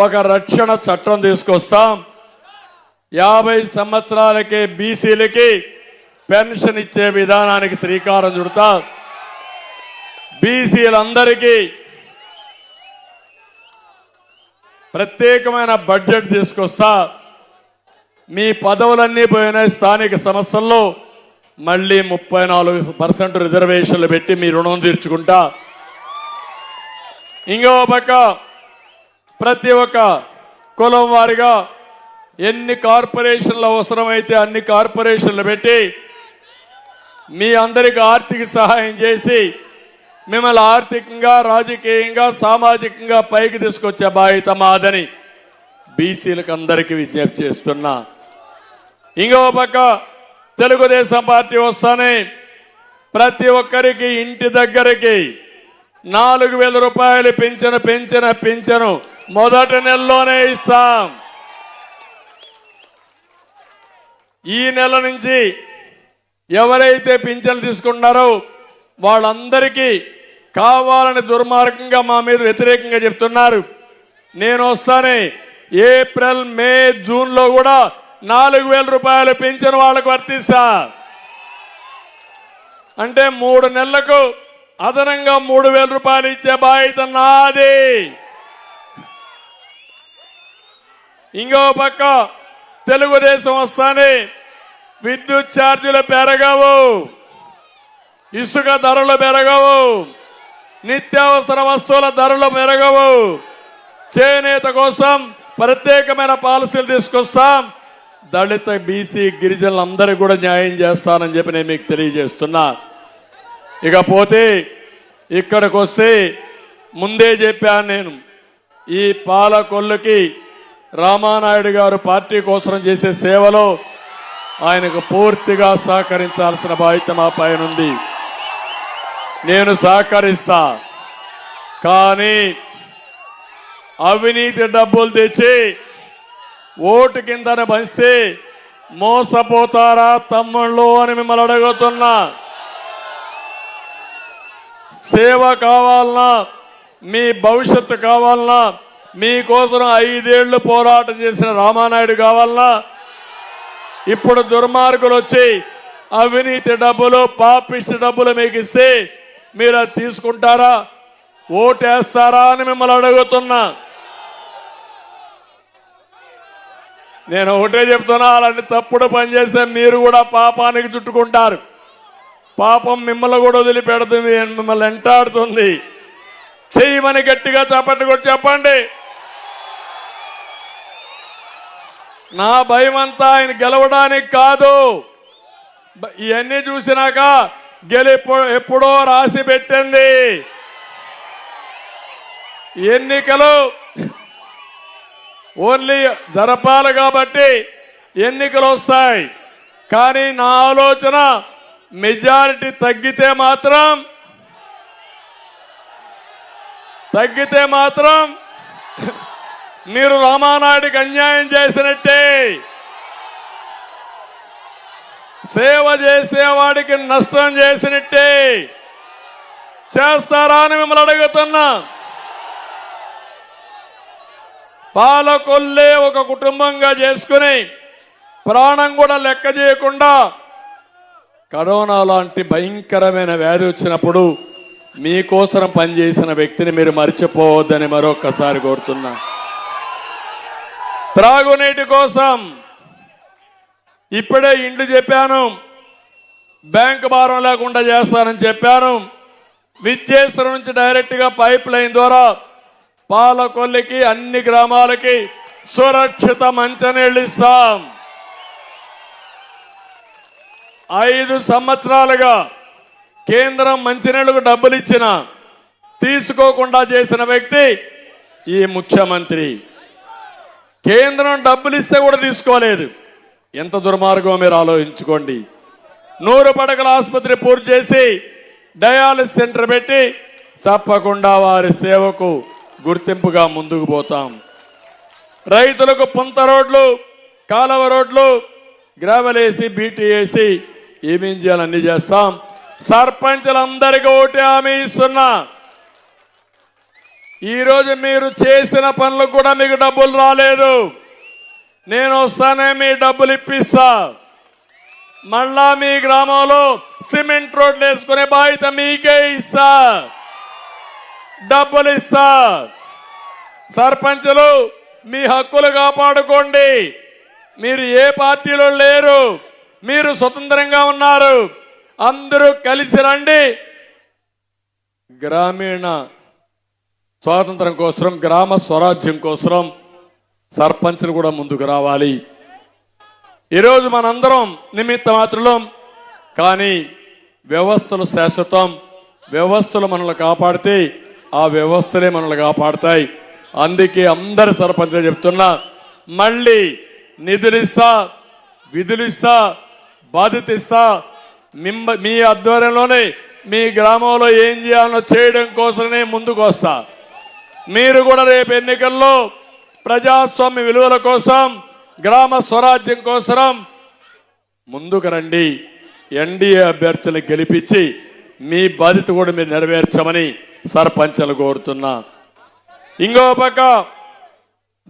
ఒక రక్షణ చట్టం తీసుకొస్తాం. 50 సంవత్సరాలకే బీసీలకి పెన్షన్ ఇచ్చే విధానానికి శ్రీకారం చుడతా. బీసీలందరికీ ప్రత్యేకమైన బడ్జెట్ తీసుకొస్తా. మీ పదవులన్నీ పోయిన స్థానిక సంస్థల్లో మళ్ళీ 34% రిజర్వేషన్లు పెట్టి మీ రుణం తీర్చుకుంటా. ఇంకో పక్క ప్రతి ఒక్క కులం వారిగా ఎన్ని కార్పొరేషన్లు అవసరమైతే అన్ని కార్పొరేషన్లు పెట్టి మీ అందరికి ఆర్థిక సహాయం చేసి మిమ్మల్ని ఆర్థికంగా, రాజకీయంగా, సామాజికంగా పైకి తీసుకొచ్చే బాధ్యత మాదని బీసీలకు అందరికీ విజ్ఞప్తి చేస్తున్నా. ఇంకో పక్క తెలుగుదేశం పార్టీ వస్తానే ప్రతి ఒక్కరికి ఇంటి దగ్గరికి 4,000 రూపాయలు పింఛను మొదటి నెలలోనే ఇస్తాం. ఈ నెల నుంచి ఎవరైతే పింఛన్లు తీసుకున్నారో వాళ్ళందరికీ కావాలని దుర్మార్గంగా మా మీద వ్యతిరేకంగా చెప్తున్నారు. నేను వస్తానే ఏప్రిల్, మే, జూన్లో కూడా 4,000 రూపాయలు పింఛను వాళ్ళకు వర్తిస్తా. అంటే 3 నెలలకు అదనంగా 3,000 రూపాయలు ఇచ్చే బాధ్యత నాది. ఇంకో పక్క తెలుగుదేశం వస్తానే విద్యుత్ ఛార్జీలు పెరగవు, ఇసుక ధరలు పెరగవు, నిత్యావసర వస్తువుల ధరలు పెరగవు. చేనేత కోసం ప్రత్యేకమైన పాలసీలు తీసుకొస్తాం. దళిత, బీసీ, గిరిజనులందరికీ కూడా న్యాయం చేస్తానని చెప్పి నేను మీకు తెలియజేస్తున్నా. ఇకపోతే ఇక్కడికి వస్తే ముందే చెప్పాను నేను, ఈ పాలకొల్లుకి రామానాయుడు గారు పార్టీ కోసం చేసే సేవలో ఆయనకు పూర్తిగా సహకరించాల్సిన బాధ్యత మా పైన ఉంది. నేను సహకరిస్తా. కానీ అవినీతి డబ్బులు తెచ్చి ఓటు కిందన పంచితే మోసపోతారా తమ్ముళ్ళు అని మిమ్మల్ని అడుగుతున్నా. సేవ కావాలన్నా, మీ భవిష్యత్తు కావాలన్నా, మీకోసం 5 ఏళ్లు పోరాటం చేసిన రామానాయుడు కావాలన్నా, ఇప్పుడు దుర్మార్గులు వచ్చి అవినీతి డబ్బులు, పాపిష్టి డబ్బులు మీకు ఇస్తే మీరు అది తీసుకుంటారా, ఓటేస్తారా అని మిమ్మల్ని అడుగుతున్నా. నేను ఒకటే చెప్తున్నా, అలాంటి తప్పుడు పని చేస్తే మీరు కూడా పాపానికి చుట్టుకుంటారు. పాపం మిమ్మల్ని కూడా వదిలిపెడుతుంది, మిమ్మల్ని వెంటాడుతుంది. చేయమని గట్టిగా చప్పట్లు కొట్టి చెప్పండి. నా భయం అంతా ఆయన గెలవడానికి కాదు. ఇవన్నీ చూసినాక ఎప్పుడో రాసి పెట్టింది. ఎన్నికలు ఓన్లీ జరపాలి కాబట్టి ఎన్నికలు వస్తాయి. కానీ నా ఆలోచన మెజారిటీ తగ్గితే మాత్రం మీరు రామానాయుడికి అన్యాయం చేసినట్టే. సేవ చేసేవాడికి నష్టం చేసినట్టే. చేస్తారా అని మిమ్మల్ని అడుగుతున్నా. పాలకొల్లే ఒక కుటుంబంగా చేసుకుని ప్రాణం కూడా లెక్క చేయకుండా కరోనా లాంటి భయంకరమైన వ్యాధి వచ్చినప్పుడు మీకోసం పనిచేసిన వ్యక్తిని మీరు మర్చిపోవద్దని మరొక్కసారి కోరుతున్నా. త్రాగునీటి కోసం ఇప్పుడే ఇండ్లు చెప్పాను, బ్యాంకు భారం లేకుండా చేస్తానని చెప్పాను. విద్యేశ్వరం నుంచి డైరెక్ట్ గా పైప్ లైన్ ద్వారా పాలకొల్లికి అన్ని గ్రామాలకి సురక్షిత మంచినీళ్ళు ఇస్తాం. 5 సంవత్సరాలుగా కేంద్రం మంచినీళ్లకు డబ్బులు ఇచ్చిన తీసుకోకుండా చేసిన వ్యక్తి ఈ ముఖ్యమంత్రి. కేంద్రం డబ్బులు ఇస్తే కూడా తీసుకోలేదు. ఎంత దుర్మార్గం మీరు ఆలోచించుకోండి. 100 పడకల ఆసుపత్రి పూర్తి చేసి డయాలిసిస్ సెంటర్ పెట్టి తప్పకుండా వారి సేవకు గుర్తింపుగా ముందుకు పోతాం. రైతులకు పుంత రోడ్లు, కాలువ రోడ్లు, గ్రావెల్ వేసి, బీటీ వేసి ఏమేం చేయాలన్నీ చేస్తాం. సర్పంచులందరికీ ఓటు హామీ ఇస్తున్నా. ఈరోజు మీరు చేసిన పనులకు కూడా మీకు డబ్బులు రాలేదు. నేను వస్తానే మీ డబ్బులు ఇప్పిస్తా. మళ్ళా మీ గ్రామంలో సిమెంట్ రోడ్లు వేసుకునే బాధ్యత మీకే ఇస్తా, డబ్బులు ఇస్తా. సర్పంచులు మీ హక్కులు కాపాడుకోండి. మీరు ఏ పార్టీలో లేరు, మీరు స్వతంత్రంగా ఉన్నారు. అందరూ కలిసి రండి. గ్రామీణ స్వాతంత్రం కోసం, గ్రామ స్వరాజ్యం కోసం సర్పంచులు కూడా ముందుకు రావాలి. ఈరోజు మనందరం నిమిత్త మాత్రులం, కానీ వ్యవస్థలు శాశ్వతం. వ్యవస్థలు మనల్ని కాపాడితే ఆ వ్యవస్థలే మనల్ని కాపాడతాయి. అందుకే అందరు సర్పంచులు చెప్తున్నా, మళ్ళీ నిధులిస్తా, విధులిస్తా, బాధ్యత ఇస్తా. మీ ఆధ్వర్యంలోనే మీ గ్రామంలో ఏం చేయాలో చేయడం కోసమే ముందుకు వస్తా. మీరు కూడా రేపు ఎన్నికల్లో ప్రజాస్వామ్య విలువల కోసం, గ్రామ స్వరాజ్యం కోసం ముందుకు రండి. ఎన్డీఏ అభ్యర్థులను గెలిపించి మీ బాధ్యత కూడా మీరు నెరవేర్చమని సర్పంచులు కోరుతున్నా. ఇంకో పక్క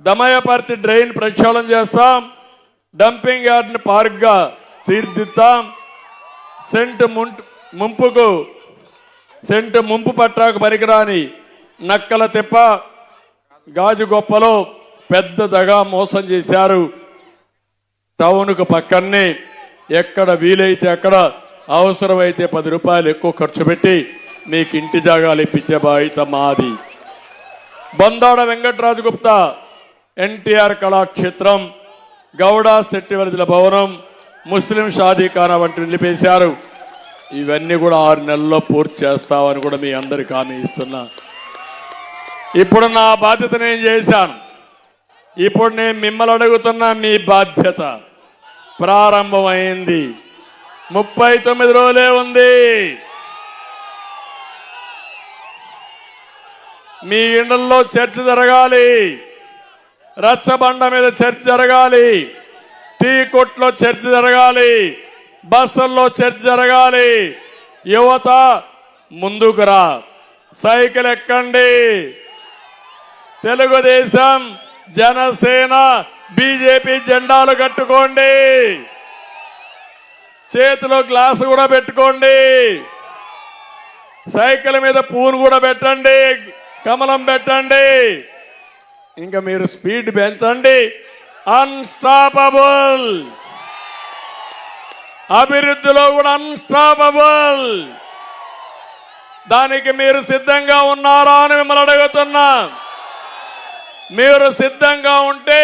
దమయపర్తి డ్రైన్ ప్రక్షాళన చేస్తాం, డంపింగ్ యార్డ్ని పార్క్గా తీర్చిదిద్దాం, సెంటు ముంపు పట్టాకు పనికిరాని నక్కల తిప్ప గాజుగొప్పలో పెద్ద దగా మోసం చేశారు. టౌన్కు పక్కనే ఎక్కడ వీలైతే అక్కడ అవసరమైతే 10 రూపాయలు ఎక్కువ ఖర్చు పెట్టి మీకు ఇంటి జాగాలు ఇప్పించే బాధ్యత మాది. బొందాడ వెంకటరాజు గుప్తా ఎన్టీఆర్ కళాక్షేత్రం, గౌడ శెట్టివర్జుల భవనం, ముస్లిం షాదీఖానా వంటి నిలిపేశారు. ఇవన్నీ కూడా 6 నెలల్లో పూర్తి చేస్తామని కూడా మీ అందరికి హామీ ఇస్తున్నా. ఇప్పుడు నా బాధ్యత నేను చేశాను. ఇప్పుడు నేను మిమ్మల్ని అడుగుతున్నా, మీ బాధ్యత ప్రారంభమైంది. 39 రోజులే ఉంది. మీ ఇళ్లలో చర్చ జరగాలి, రచ్చబండ మీద చర్చ జరగాలి, టీ కొట్లో చర్చ జరగాలి, బస్సుల్లో చర్చ జరగాలి. యువత ముందుకు రా, సైకిల్ ఎక్కండి. తెలుగుదేశం, జనసేన, బీజేపీ జెండాలు కట్టుకోండి, చేతిలో గ్లాసు కూడా పెట్టుకోండి, సైకిల్ మీద పూను కూడా పెట్టండి, కమలం పెట్టండి. ఇంకా మీరు స్పీడ్ పెంచండి. అన్స్టాపబుల్, అభివృద్ధిలో కూడా అన్స్టాపబుల్. దానికి మీరు సిద్ధంగా ఉన్నారా అని మిమ్మల్ని అడుగుతున్నా. మీరు సిద్ధంగా ఉంటే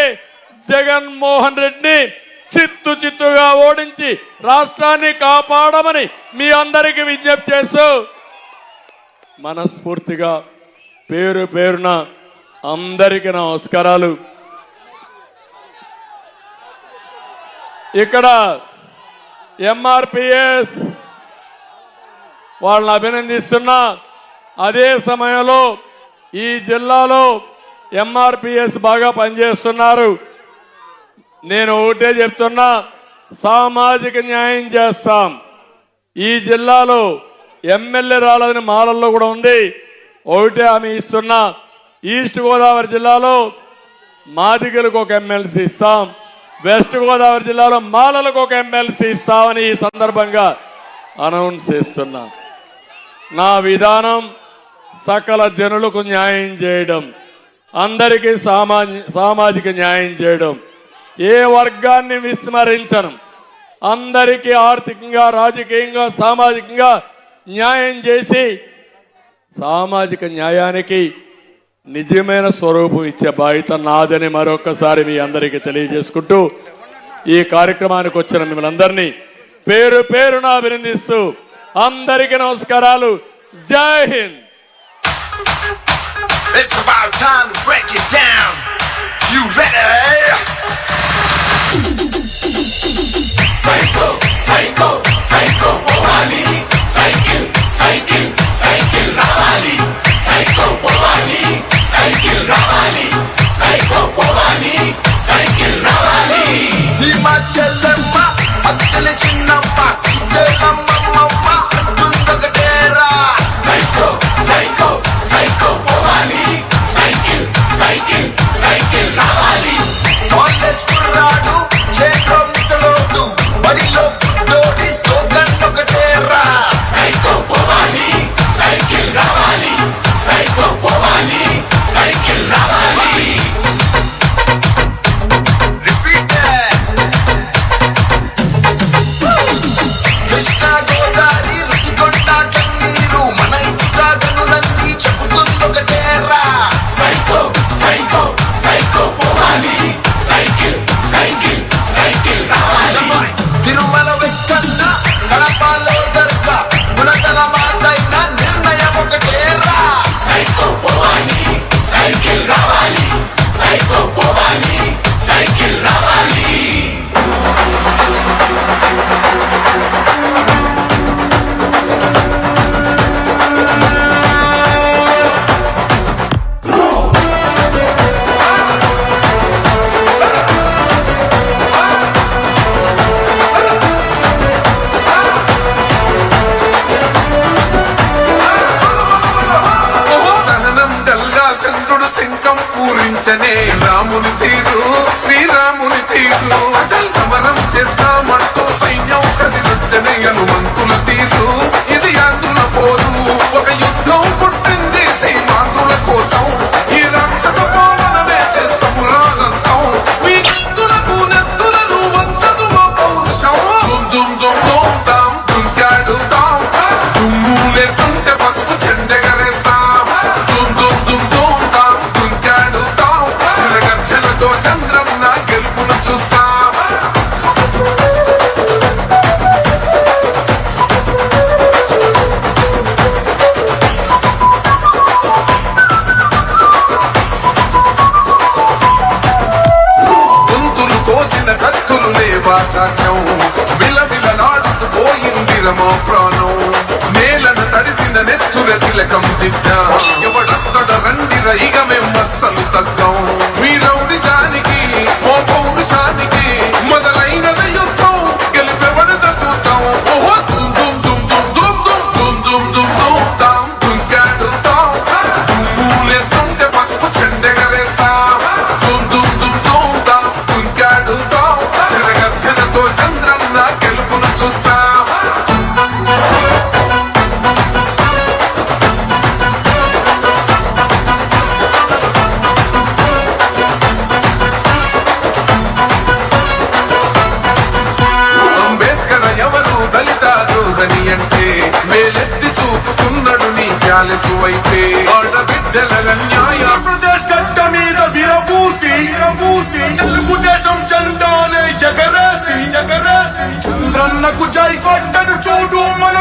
జగన్మోహన్ రెడ్డిని చిత్తుగా ఓడించి రాష్ట్రాన్ని కాపాడమని మీ అందరికీ విజ్ఞప్తి చేస్తూ మనస్ఫూర్తిగా పేరు పేరున అందరికీ నమస్కారాలు. ఇక్కడ ఎంఆర్పిఎస్ వాళ్ళని అభినందిస్తున్నా. అదే సమయంలో ఈ జిల్లాలో ఎంఆర్పిఎస్ బాగా పనిచేస్తున్నారు. నేను ఒకటే చెప్తున్నా, సామాజిక న్యాయం చేస్తాం. ఈ జిల్లాలో ఎమ్మెల్యే రాలేదని మాలల్లో కూడా ఉంది. ఒకటే హామీ ఇస్తున్నా, ఈస్ట్ గోదావరి జిల్లాలో మాదిగలకు ఒక ఎమ్మెల్సీ ఇస్తాం, వెస్ట్ గోదావరి జిల్లాలో మాలలకు ఒక ఎమ్మెల్సీ ఇస్తామని ఈ సందర్భంగా అనౌన్స్ చేస్తున్నా. నా విధానం సకల జనులకు న్యాయం చేయడం, అందరికీ సామాజిక న్యాయం చేయడం, ఏ వర్గాన్ని విస్మరించడం, అందరికీ ఆర్థికంగా, రాజకీయంగా, సామాజికంగా న్యాయం చేసి సామాజిక న్యాయానికి నిజమైన స్వరూపం ఇచ్చే బాధ్యత నాదని మరొకసారి మీ అందరికీ తెలియజేసుకుంటూ ఈ కార్యక్రమానికి వచ్చిన మిమ్మల్ని అందరినీ పేరు పేరున అభినందిస్తూ అందరికీ నమస్కారాలు. జై Hind. It's about time to break it down. You ready? Psycho, psycho, psycho, Bhavani. Cycle, cycle, cycle, Ravali. Psycho, Bhavani. Cycle, Ravali. Psycho, Bhavani. Cycle, Ravali. Sima chellamma, attile chinnamma, selamma mamma, tundagadera. Psycho, psycho, psycho, Bhavani. Cycle, cycle, cycle, Ravali. College kurradu, chekro misalodu, badiloki నచ్చనే రాముని తీరు శ్రీరాముని తీరు అచల్ సమరం చేద్దామంటూ సైన్యం కదిలొచ్చనే హనుమంతుల తీరు ఇది యాంత్రుల పోరు ఒక యుద్ధం పుట్టింది సీమాంధ్రుల కోసం ఈ రాక్షస పాలనమే చేస్తాము రాగంతం మీ నెత్తులకు నెత్తులను వంచదు మా పౌరుషం దుమ్ దుమ్ దుమ్ తాం దుంకాడుతాం దుమ్ములేస్తుంటే పసుపు చెండెగరేస్తాం దుమ్ దుమ్ దుమ్ దుమ్ తాం దుంకాడుతాం చిరగర్జనతో చంద్రన్న గెలుపును చూస్తాం గొంతులు కోసిన కత్తులు లేవా సాధ్యం విలవిలలాడుతూ పోయింది రమో ప్రాణం నేలను తడిసిన నెత్తుర తిలకం దిద్దా ఎవడస్తడ రండి రైగ మేమస్సలు తగ్గం మీ రౌడి జానికి ఓ పౌరుషానికి మొదలైనద యుద్ధం గెలిపెవడద చూద్దాం ఓహో దుమ్ దుమ్ దుమ్ దుమ్ దుమ్ దుమ్ దుమ్ దుమ్ దుమ్ దుమ్ తాం దుంకాడుతాం దుమ్ములేస్తుంటే పసుపు చెండెగరేస్తాం దుమ్ దుమ్ దుమ్ దుమ్ తాం దుంకాడుతాం చిరగర్జనతో చంద్రన్న గెలుపును చూస్తాం అంబేద్కర్ ఎవరు దళిత ద్రోహని అంటే వేలెత్తి చూపుతున్నాడు నీ క్యాలెసు వైపే ఆడబిడ్డల న్యాయం ప్రదేశ్ గడ్డ మీద విరబూసి తెలుగుదేశం జెండానే ఎగరేసి చంద్రన్నకు జై కొట్టను చూడు మన